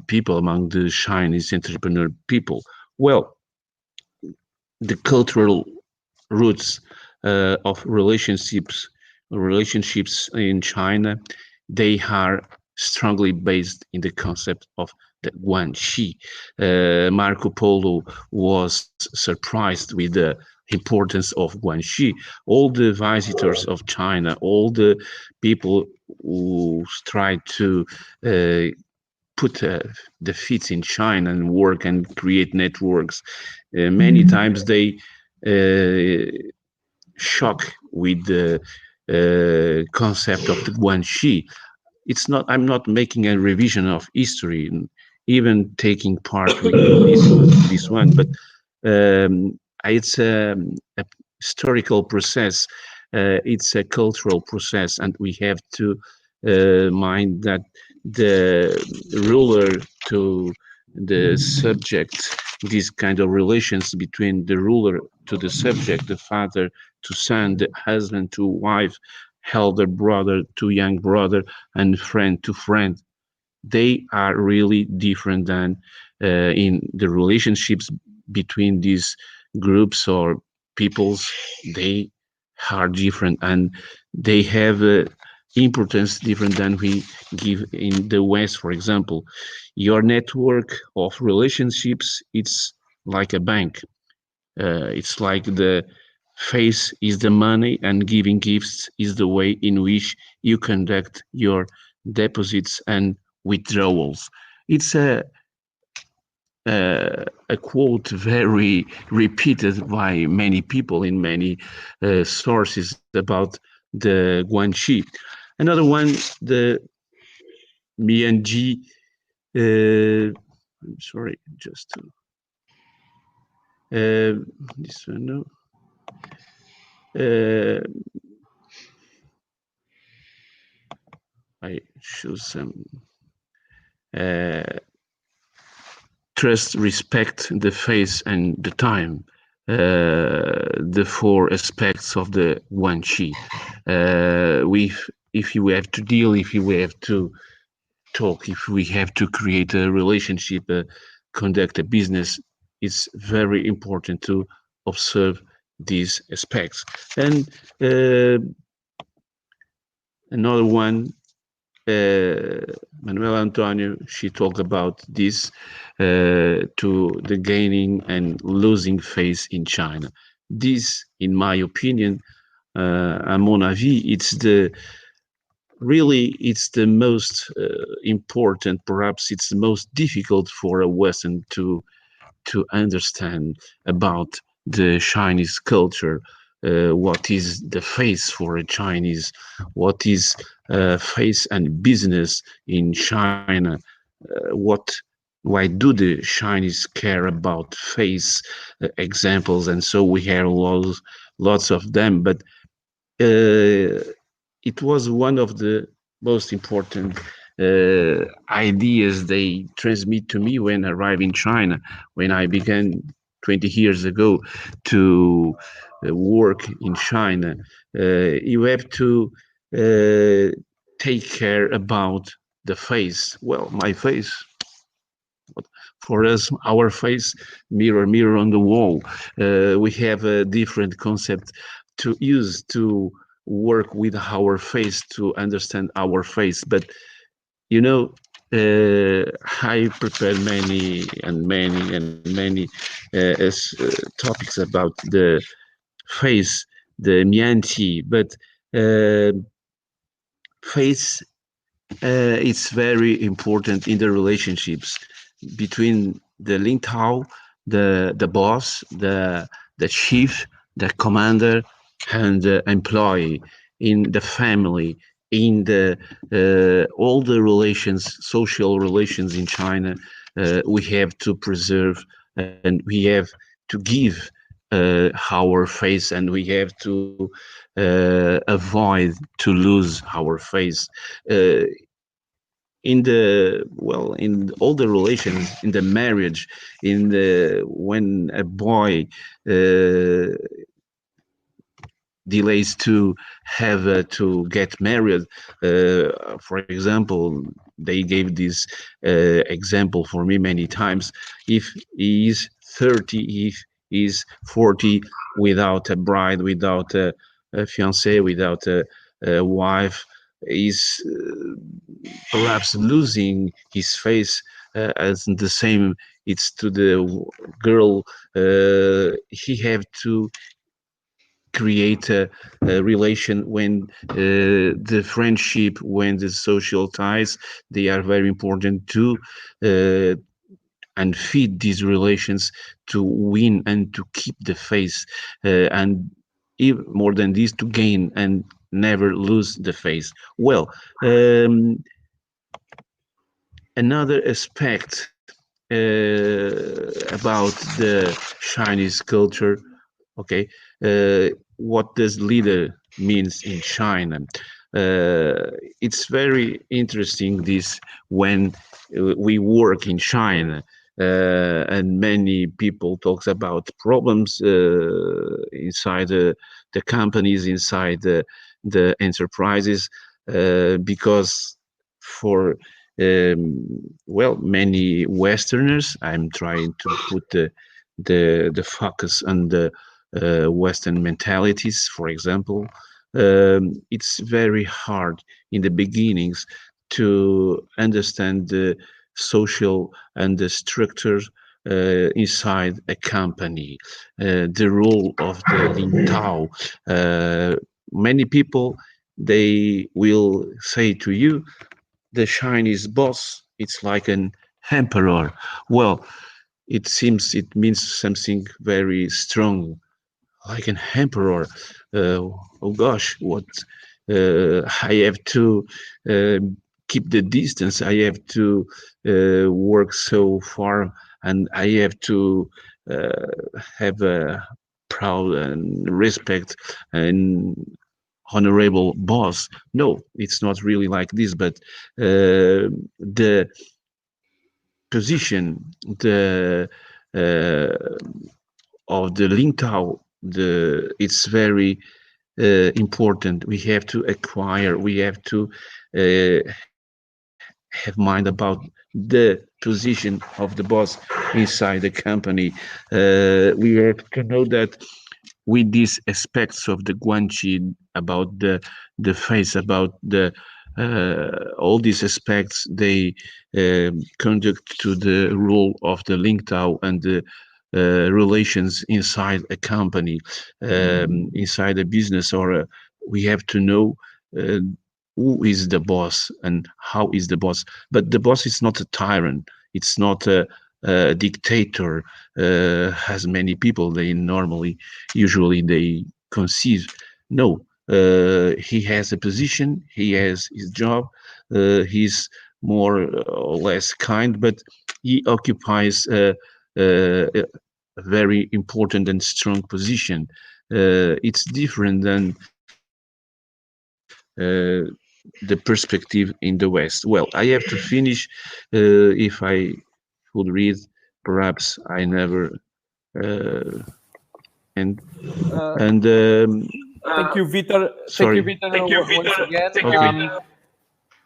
people, among the Chinese entrepreneur people. Well, the cultural roots of relationships in China, they are strongly based in the concept of the guanxi. Marco Polo was surprised with the importance of guanxi. All the visitors of China, all the people who tried to put the feet in China and work and create networks, many times they shock with the concept of the guanxi. It's not. I'm not making a revision of history, even taking part in this one, but it's a historical process. It's a cultural process, and we have to mind that the ruler to the subject, these kind of relations between the ruler to the subject, the father to son, the husband to wife, elder brother to young brother, and friend to friend, they are really different than in the relationships between these groups or peoples. They are different, and they have importance different than we give in the West. For example, your network of relationships, it's like a bank. It's like the face is the money, and giving gifts is the way in which you conduct your deposits and withdrawals. It's a quote very repeated by many people in many sources about the guanxi. Another one, the mianji. I'm sorry, just this one. No. I choose some trust, respect, the face, and the time. The four aspects of the guanxi. If you have to deal, if you have to talk, if we have to create a relationship, conduct a business, it's very important to observe these aspects. And another one, Manuel Antonio, she talked about this to the gaining and losing face in China. This, in my opinion, à mon avis, it's the most important, perhaps it's the most difficult for a Western to understand about the Chinese culture. What is the face for a Chinese? What is face and business in China? Why do the Chinese care about face examples? And so we have lots of them, but it was one of the most important ideas they transmit to me when I arrived in China, when I began 20 years ago to work in China. You have to take care about the face. Well, my face, for us, our face, mirror, mirror on the wall. We have a different concept to use to work with our face, to understand our face. But you know, I prepared many topics about the face, the mianti, but face, it's very important in the relationships between the Lintao, the boss, the chief, the commander, and the employee, in the family, in the all the relations, social relations in China. We have to preserve, and we have to give our face, and we have to avoid to lose our face. In all the relations, in the marriage, in the when a boy delays to have to get married, for example, they gave this example for me many times. If he is 30, if he is 40, without a bride, without a fiancé, without a wife, is perhaps losing his face as the same it's to the girl. He have to create a relation when the friendship, when the social ties, they are very important too, and feed these relations to win and to keep the face, and even more than this, to gain and never lose the face. Well, another aspect about the Chinese culture. Okay, what does leader means in China? It's very interesting this when we work in China, and many people talks about problems inside the companies, inside the enterprises, because for well, many Westerners, I'm trying to put the focus on the Western mentalities, for example. It's very hard in the beginnings to understand the social and the structure inside a company, the role of the Lin Tao. Many people, they will say to you, the Chinese boss, it's like an emperor. Well, it seems it means something very strong, like an emperor. Oh gosh, what I have to keep the distance. I have to work so far, and I have to have a proud and respect and honorable boss. No, it's not really like this, but the position, the of the Lintao, it's very important. We have to acquire, we have to have mind about the position of the boss inside the company. We have to know that with these aspects of the Guanxi, about the face, about the all these aspects, they conduct to the role of the Lingtao and the relations inside a company, inside a business, or we have to know uh, who is the boss and how is the boss. But the boss is not a tyrant. It's not a dictator, as many people they normally, usually they conceive. No, he has a position, he has his job, he's more or less kind, but he occupies a very important and strong position. It's different than the perspective in the West. Well, I have to finish. If I would read, perhaps I never and and Thank you, Vitor. Thank you, sorry. Vitor. Once again. Okay.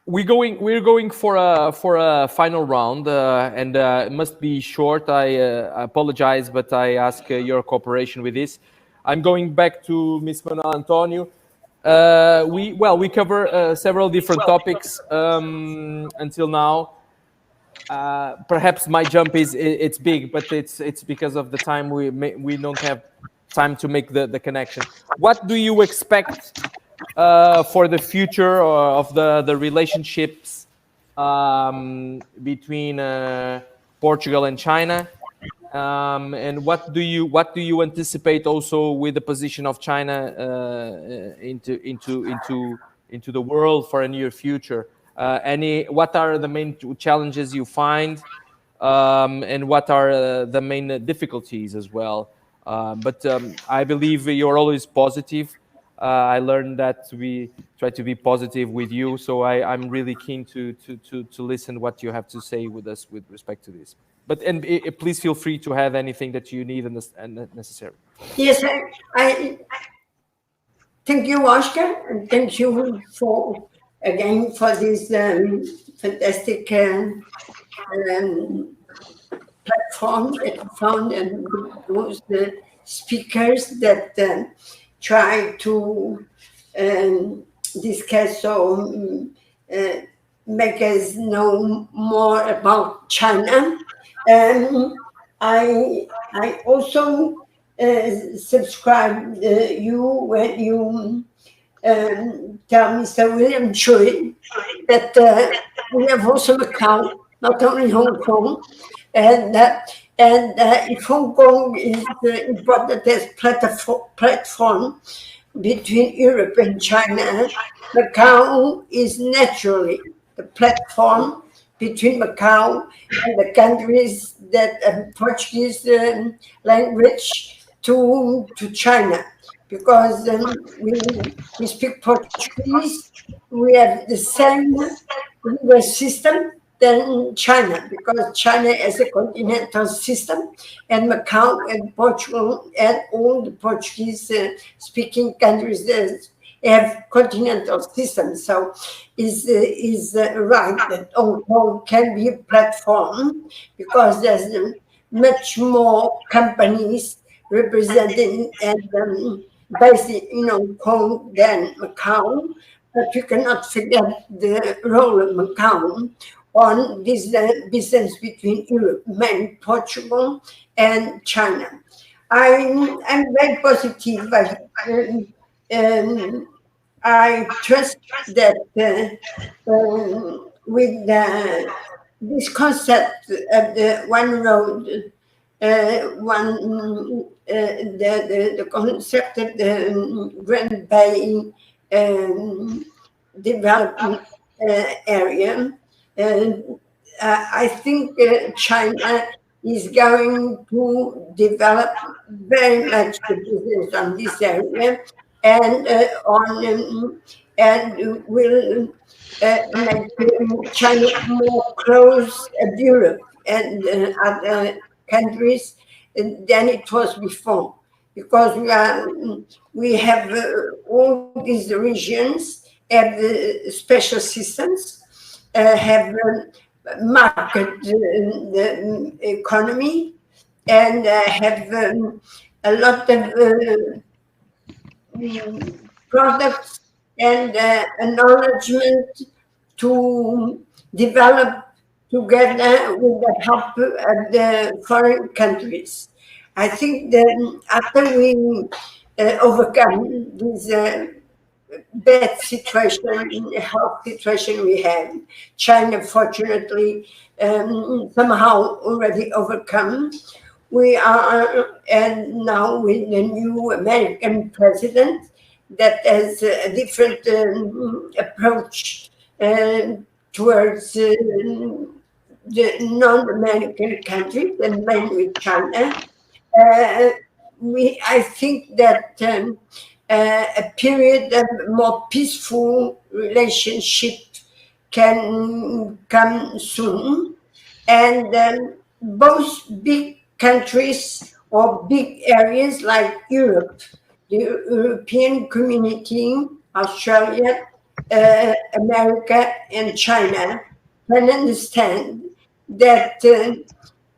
We're going for a final round, and it must be short. I apologize, but I ask your cooperation with this. I'm going back to Ms. Manuel Antonio. We cover several different topics until now. Perhaps my jump it's big, but it's because of the time we don't have time to make the connection. What do you expect for the future of the relationships between Portugal and China? And what do you anticipate also with the position of China into the world for a near future? What are the main challenges you find, and what are the main difficulties as well? But I believe you're always positive. I learned that we try to be positive with you, so I'm really keen to listen what you have to say with us with respect to this. But please feel free to have anything that you need and necessary. Yes, I thank you, Oscar, and thank you for again for this fantastic platform that you found, and those speakers that try to discuss or make us know more about China. I also subscribe you when you tell Mr. William Chui that we have also Macau, not only Hong Kong, and if Hong Kong is important as platform between Europe and China, Macau is naturally the platform between Macau and the countries that Portuguese language to China, because we speak Portuguese, we have the same legal system than China, because China has a continental system, and Macau and Portugal and all the Portuguese speaking countries have continental systems. So is right that Hong Kong can be a platform, because there's much more companies representing and based in Hong Kong than Macau. But you cannot forget the role of Macau on this business between Europe, mainly Portugal and China. I'm very positive. I trust that with this concept of the one road, the concept of the Grand Bay development area, I think China is going to develop very much the business on this area, and and will make China more close to Europe and other countries than it was before, because we have all these regions have special systems, have market the economy, and have a lot of products and acknowledgement to develop together with the help of the foreign countries. I think that after we overcome this bad situation, health situation we have, China fortunately somehow already overcome. We are, and now with the new American president that has a different approach towards the non-American countries and mainly China. I think that a period of more peaceful relationship can come soon, and both big countries or big areas like Europe, the European community, Australia, America, and China can understand that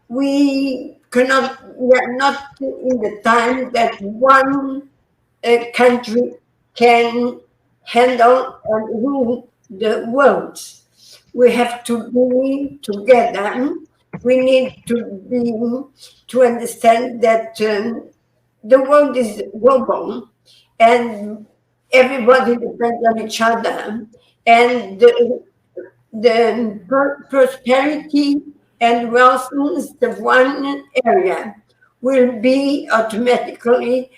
we are not in the time that one country can handle and rule the world. We have to be together. We need to understand that the world is global and everybody depends on each other, and the prosperity and wealthiness of one area will be automatically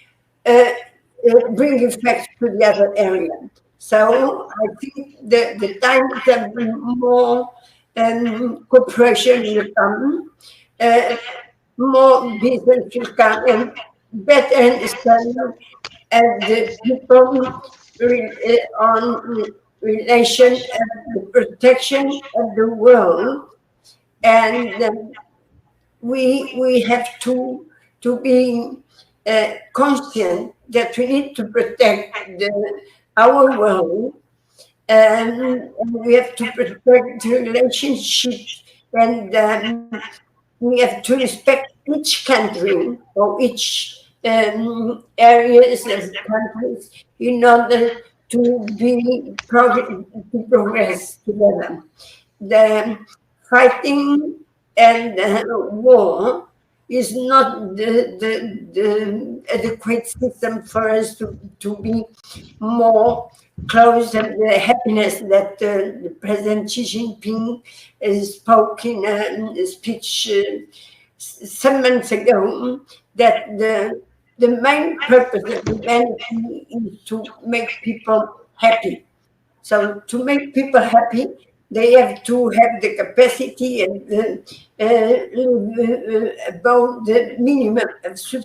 bring effect to the other area. So I think the times of more cooperation will come, more business will come, and better understanding of the people on relation and the protection of the world, and we have to be conscient that we need to protect our world and we have to protect the relationships, and we have to respect each country or each areas of countries in order to progress together. The fighting and war is not the adequate system for us to be more close, and the happiness that the President Xi Jinping spoke in a speech some months ago, that the main purpose of humanity is to make people happy. So to make people happy, they have to have the capacity and about the minimum of to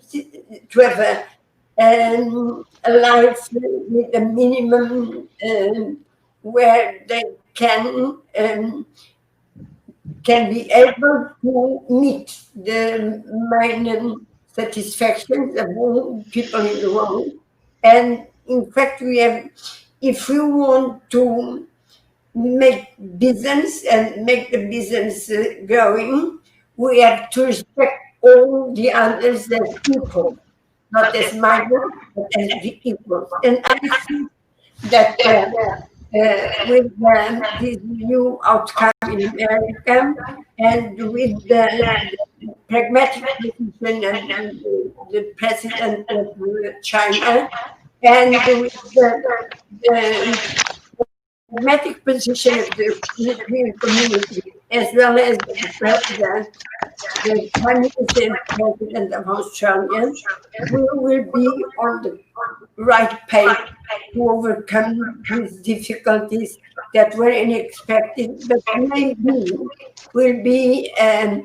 have a life with a minimum where they can be able to meet the main satisfactions of all people in the world. And in fact, if we want to make business and make the business growing, we have to respect all the others as equal, not as migrants, but as the equals. And I think that with this new outcome in America, and with the pragmatic position and the president of China, and with the pragmatic position of the European community, as well as the president, the Prime Minister and President of Australia, we will be on the right path to overcome these difficulties that were unexpected, but maybe will be a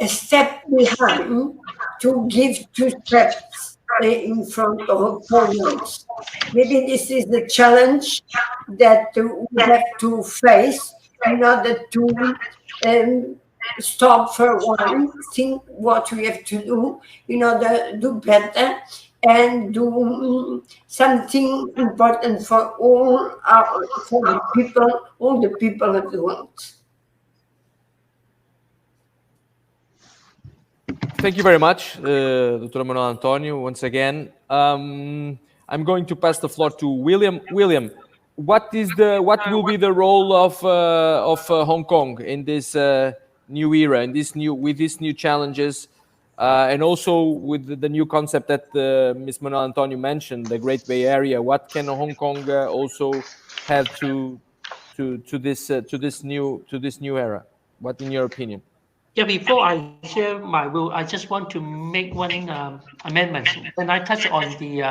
step behind to give two steps in front of forwards. Maybe this is the challenge that we have to face in order to stop for a while, think what we have to do in order to do better and do something important for for the people, all the people of the world. Thank you very much, Dr. Manuel Antonio, once again. I'm going to pass the floor to William. William, what will be the role of Hong Kong in this new era, with these new challenges, and also with the new concept that Ms. Manuel Antonio mentioned, the Great Bay Area? What can Hong Kong also have to this new era? What, in your opinion? Yeah, before I share my view, I just want to make one amendment. When I touch on the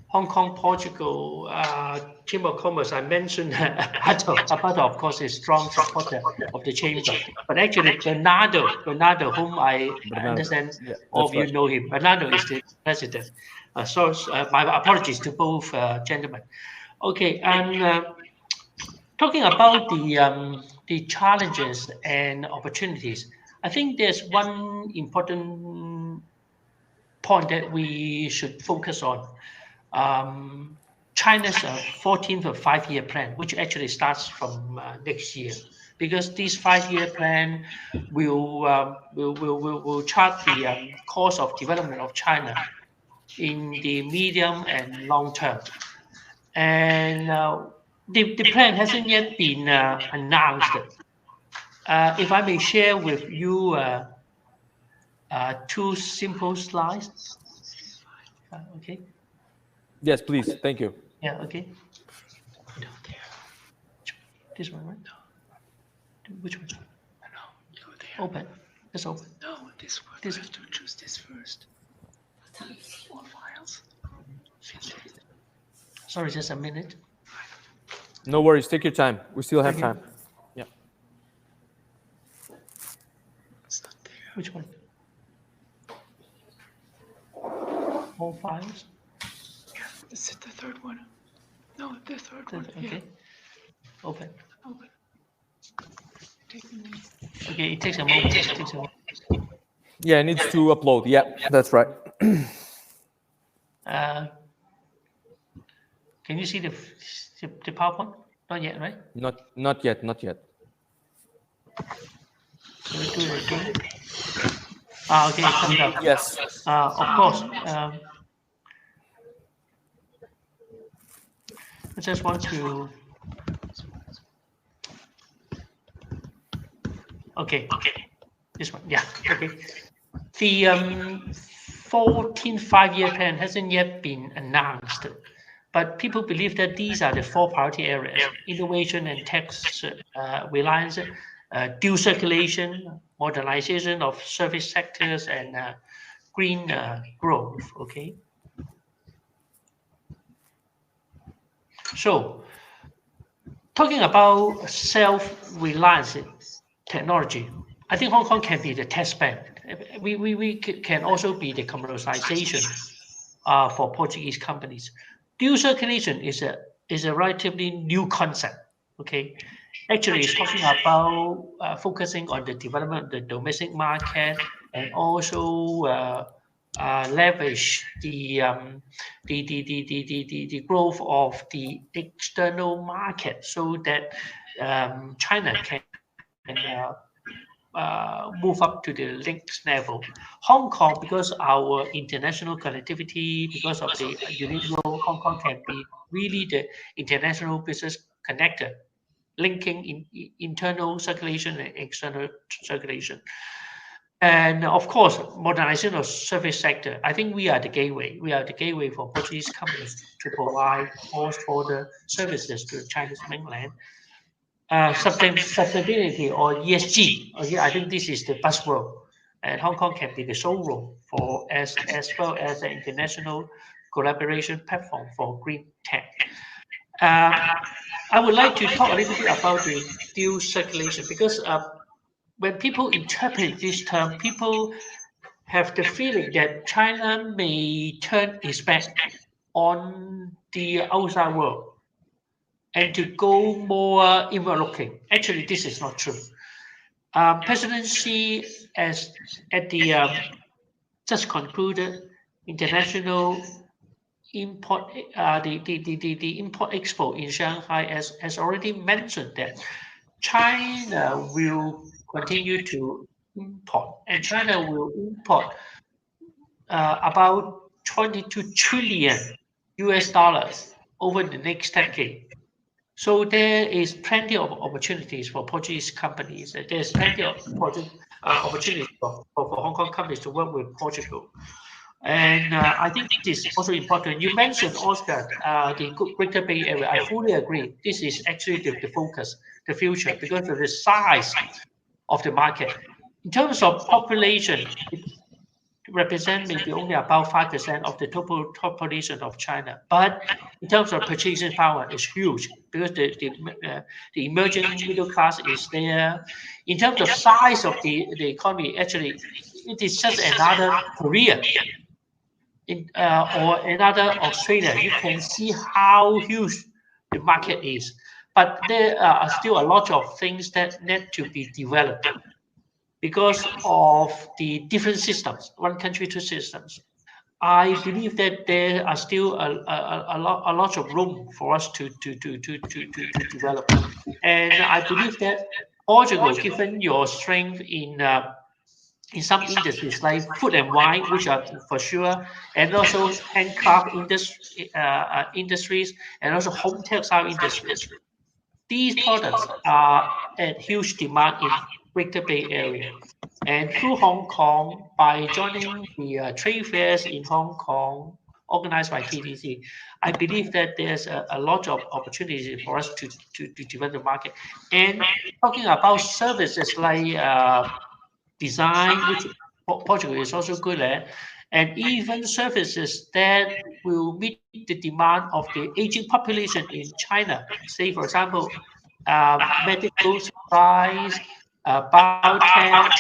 Hong Kong Portugal Chamber of Commerce, I mentioned Apato, of course, is strong supporter of the chamber. But actually, Bernardo, whom I understand all of you know him, Bernardo is the president. So my apologies to both gentlemen. Okay, and talking about the challenges and opportunities, I think there's one important point that we should focus on. China's 14th five-year plan, which actually starts from next year, because this five-year plan will chart the course of development of China in the medium and long term. And the plan hasn't yet been announced. If I may share with you two simple slides. Okay. Yes, please. Thank you. Yeah. Okay. No, there. This one, right? No. Which one? No. Go there. Open. Let's open. No, this one. This. You have to choose this first. More files. Sorry, just a minute. No worries. Take your time. We still have time. Yeah. It's not there. Which one? All files. Is it the third one? No, the third one. Okay. Yeah. Open. Open. Okay, it takes a moment. Yeah, it needs to upload. Yeah, that's right. Can you see the PowerPoint? Not yet, right? Not yet. Not yet. Can we do it again? Okay, it comes up. Yes. Of course. I just want to. Okay. This one, yeah. Okay. The 14th five-year plan hasn't yet been announced, but people believe that these are the 4 priority areas: innovation and tax reliance, dual circulation, modernization of service sectors, and green growth. Okay. So, talking about self-reliance technology, I think Hong Kong can be the test bed. We can also be the commercialization for Portuguese companies. Dual circulation is a relatively new concept. Okay, actually, it's talking about focusing on the development of the domestic market and also leverage the growth of the external market so that China can move up to the next level. Hong Kong, because our international connectivity, because of the unique role, Hong Kong can be really the international business connector, linking in internal circulation and external circulation. And of course, modernization of service sector. I think we are the gateway. We are the gateway for Portuguese companies to provide cross-border services to the Chinese mainland. Sustainability or ESG. Okay, I think this is the buzzword, and Hong Kong can be the showroom for as well as an international collaboration platform for green tech. I would like to talk a little bit about the dual circulation because when people interpret this term, people have the feeling that China may turn its back on the outside world and to go more inward looking. Actually, this is not true. President Xi, at the just concluded international import, the import expo in Shanghai has already mentioned that China will continue to import, and China will import about 22 trillion US dollars over the next decade. So there is plenty of opportunities for Portuguese companies. There's plenty of opportunities for Hong Kong companies to work with Portugal. And I think this is also important. You mentioned, Oscar, the Greater Bay Area. I fully agree. This is actually the focus, the future, because of the size of the market. In terms of population, it represents maybe only about 5% of the total population of China. But in terms of purchasing power, it's huge because the emerging middle class is there. In terms of size of the economy, actually, it is just another Korea or another Australia. You can see how huge the market is. But there are still a lot of things that need to be developed because of the different systems, one country, two systems. I believe that there are still a lot of room for us to develop. And I believe that Portugal, given your strength in some industries like food and wine, which are for sure, and also handcraft industries, and also home textile industries. These products are at huge demand in Greater Bay Area. And through Hong Kong, by joining the trade fairs in Hong Kong, organized by TDC, I believe that there's a lot of opportunities for us to develop the market. And talking about services like design, which Portugal is also good at, and even services that will meet the demand of the aging population in China. Say, for example, medical supplies, biotech,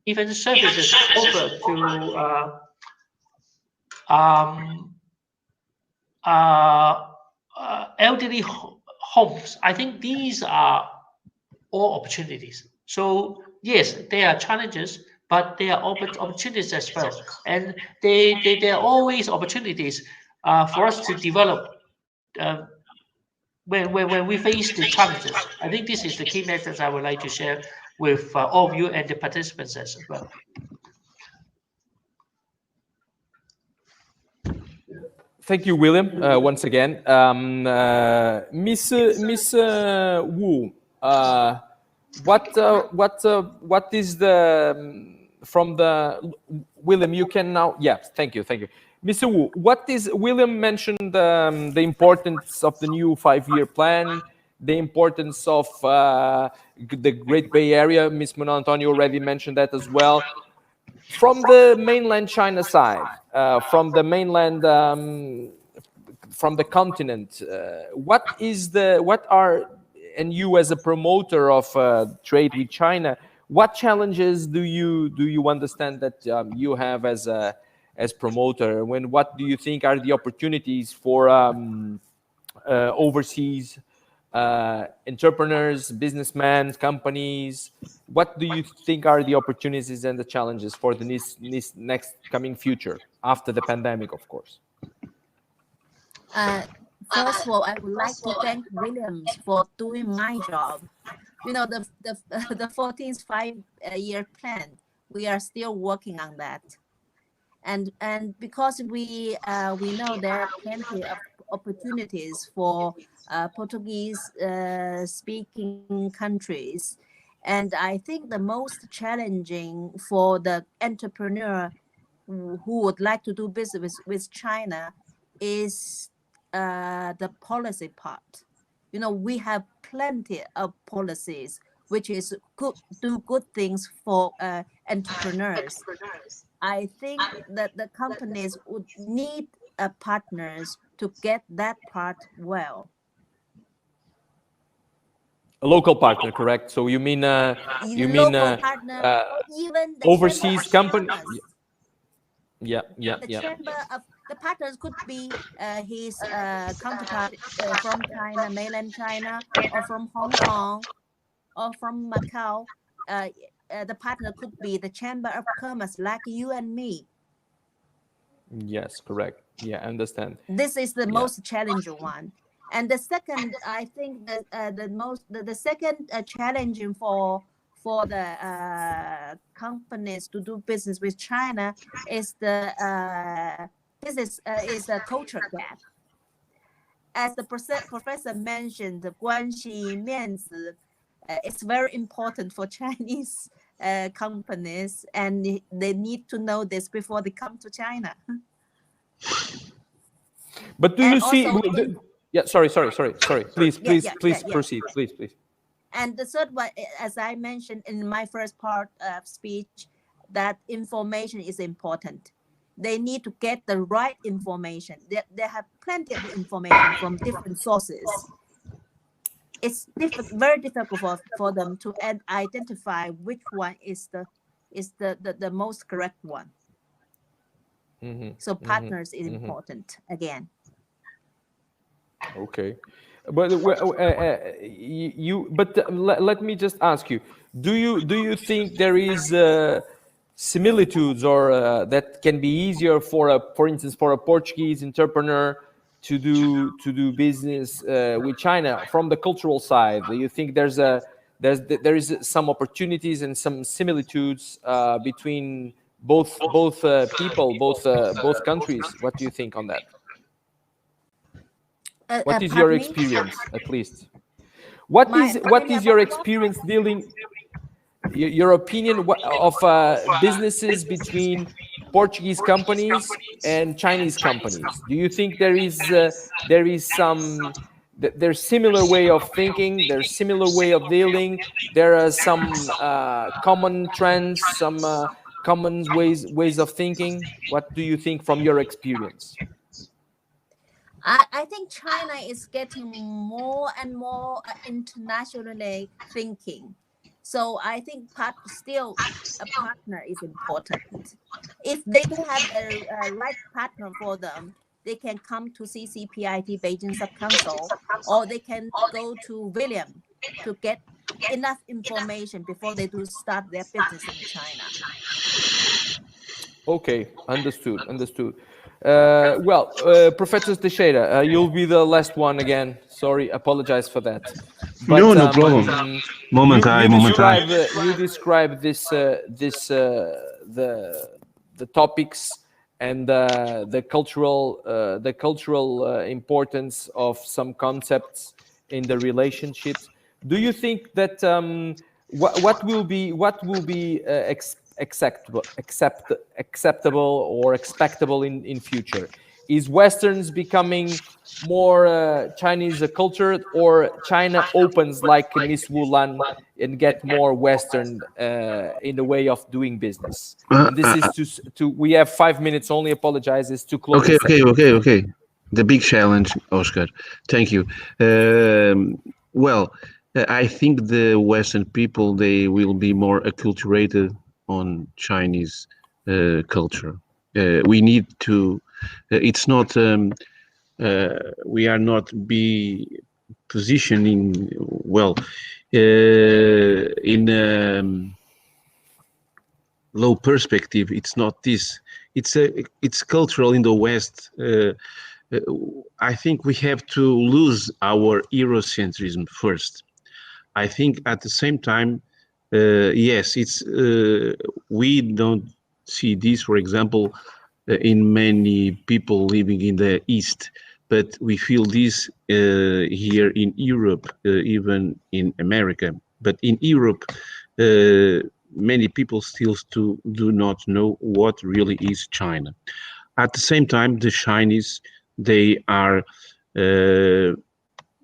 even services offered to elderly homes. I think these are all opportunities. So yes, there are challenges, but there are opportunities as well. And there are always opportunities for us to develop when we face the challenges. I think this is the key message I would like to share with all of you and the participants as well. Thank you, William, once again. Miss Wu, what is the from the William? You can now. Yes, thank you. Mr. Wu, what is William mentioned the importance of the new 5-year plan, the importance of the Great Bay Area. Miss Manuel Antonio already mentioned that as well. From the mainland China side, from the mainland, from the continent, and you as a promoter of trade with China, what challenges do you understand that you have as promoter? What do you think are the opportunities for overseas entrepreneurs, businessmen, companies? What do you think are the opportunities and the challenges for the next coming future after the pandemic, of course? First of all, I would like to thank Williams for doing my job. You know, the 14th 5-year plan, we are still working on that. And because we know there are plenty of opportunities for Portuguese speaking countries. And I think the most challenging for the entrepreneur who would like to do business with China is the policy part. You know, we have plenty of policies which is do good things for entrepreneurs. I think that the companies would need partners to get that part well. A local partner, correct? So you mean partner, even the overseas company? Yeah. Chamber of the partners could be his counterpart from China, mainland China, or from Hong Kong, or from Macau. The partner could be the Chamber of Commerce, like you and me. Yes, correct. Yeah, I understand. This is the most challenging one. And the second, I think that the second challenging for the companies to do business with China is the culture gap. As the professor mentioned, the 关系面子 it's very important for Chinese companies, and they need to know this before they come to China. But do you see? Sorry. Please proceed. Please. And the third one, as I mentioned in my first part of speech, that information is important. They need to get the right information. They have plenty of information from different sources. It's very difficult for them to identify which one is the most correct one. So partners is important again. Okay, but let me just ask you: Do you think there is similitudes or that can be easier for instance, for a Portuguese entrepreneur to do business with China from the cultural side? Do you think there is some opportunities and some similitudes between both people, both countries? What do you think on that? What is your experience, at least? What is your experience dealing? Your opinion of businesses between Portuguese companies and Chinese companies? Do you think there's similar way of thinking, there's similar way of dealing, there are some common trends, some common ways of thinking? What do you think from your experience? I think China is getting more and more internationally thinking. So I think still a partner is important. If they don't have a right partner for them, they can come to CCPIT Beijing Sub-Council, or they can go to William to get enough information before they do start their business in China. Okay, understood, understood. Professor Teixeira, you'll be the last one again. Sorry, apologize for that. No, But no problem. you describe the topics and the cultural importance of some concepts in the relationships. Do you think that what will be acceptable or expectable in future? Is Westerns becoming more Chinese cultured, or China opens like Miss Wulan and get more Western in the way of doing business? And this is to we have 5 minutes only. Apologize, is to close the session. Okay. The big challenge, Oscar. Thank you. I think the Western people, they will be more acculturated on Chinese culture. We need to. It's not. We are not be positioning well in low perspective. It's not this. It's cultural in the West. I think we have to lose our Eurocentrism first. I think at the same time, yes, it's we don't see this, for example, in many people living in the East, but we feel this here in Europe, even in America. But in Europe, many people still do not know what really is China. At the same time, the Chinese, they are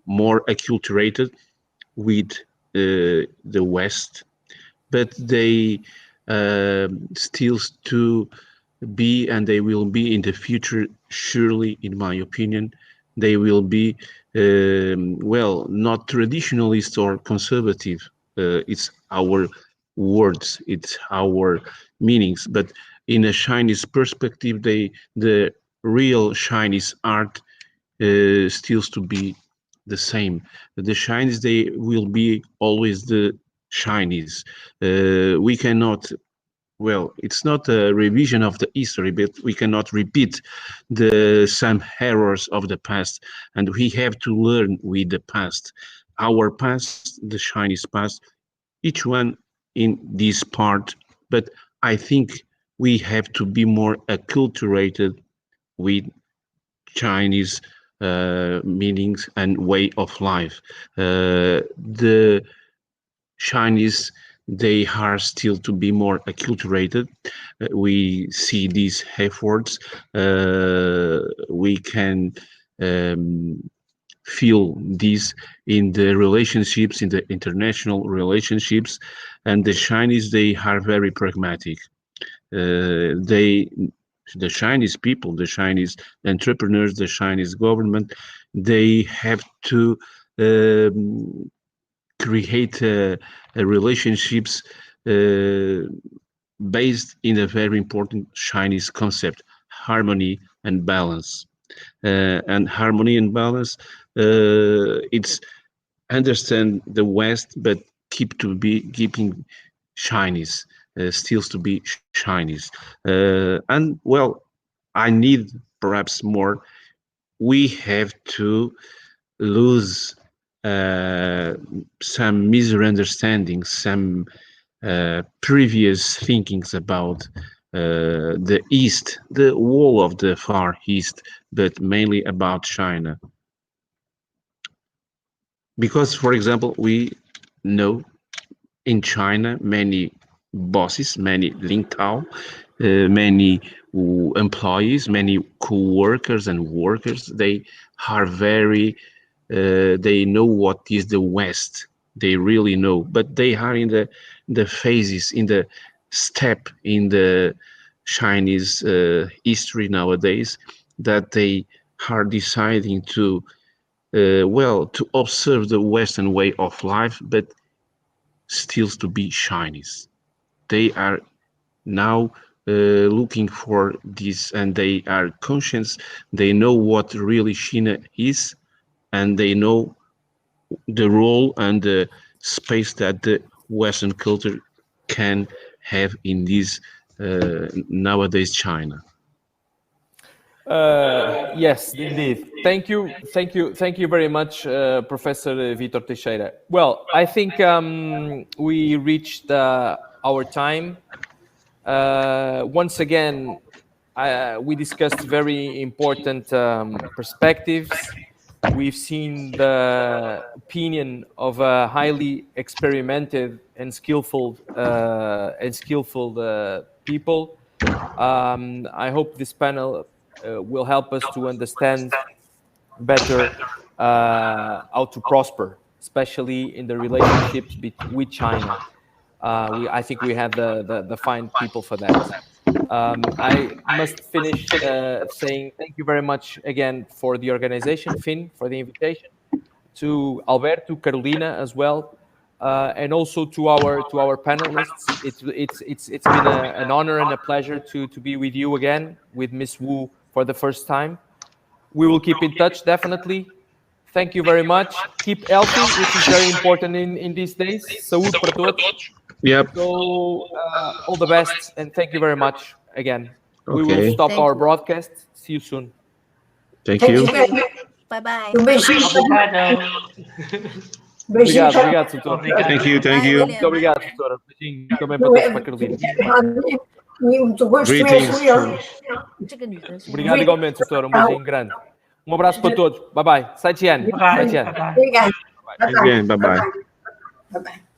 more acculturated with the West, but they still to be, and they will be in the future, surely, in my opinion, they will be, not traditionalist or conservative. It's our words, it's our meanings, but in a Chinese perspective, the real Chinese art still to be the same. The Chinese, they will be always the Chinese. We cannot, it's not a revision of the history, but we cannot repeat some errors of the past, and we have to learn with the past. Our past, the Chinese past, each one in this part, but I think we have to be more acculturated with Chinese meanings and way of life. The Chinese, they are still to be more acculturated. We see these efforts. We can feel this in the relationships, in the international relationships, and the Chinese, they are very pragmatic. The Chinese people, the Chinese entrepreneurs, the Chinese government, they have to create relationships based in a very important Chinese concept: harmony and balance. And harmony and balance, it's understand the West, but keeping Chinese, still to be Chinese. I need perhaps more. We have to lose some misunderstandings, some previous thinkings about the East, the whole of the Far East, but mainly about China. Because, for example, we know in China many bosses, many Lin Tao, many employees, many co-workers and workers, they are very, they know what is the West. They really know, but they are in the phases, in the step in the Chinese history nowadays, that they are deciding to observe the Western way of life, but still to be Chinese. They are now looking for this, and they are conscious. They know what really China is, and they know the role and the space that the Western culture can have in this nowadays China. Yes, indeed. Thank you very much, Professor Vitor Teixeira. Well, I think we reached our time. Once again, we discussed very important perspectives. We've seen the opinion of a highly experimented and skillful people. I hope this panel will help us to understand better how to prosper, especially in the relationships with China. I think we have the fine people for that. I must finish saying thank you very much again for the organization, FIN, for the invitation, to Alberto, Carolina as well, and also to our panelists. It's been an honor and a pleasure to be with you again, with Miss Wu for the first time. We will keep in touch, definitely. Thank you very much. Keep healthy, which is very important in these days. Saúde para todos. Yep. So all the best, and thank you very much again. We Okay. will stop Thank our you. broadcast. See you soon. Thank Thank you. you very much. Bye-bye. Um beijinho. Obrigado. Beijinho Obrigado, para obrigado, doutor. Obrigado. Thank you. Thank Bye, you. William. Muito obrigado, doutora. Beijinho também para todos, para a Carolina. Muito gosto Greetings mesmo. to 这个女的是 Obrigado igualmente, doutora. Um beijinho grande. Um abraço para todos. Bye bye. Sai Tiane. Bye. Sai Tiane. Bye. Obrigada. again. Bye bye. Bye bye.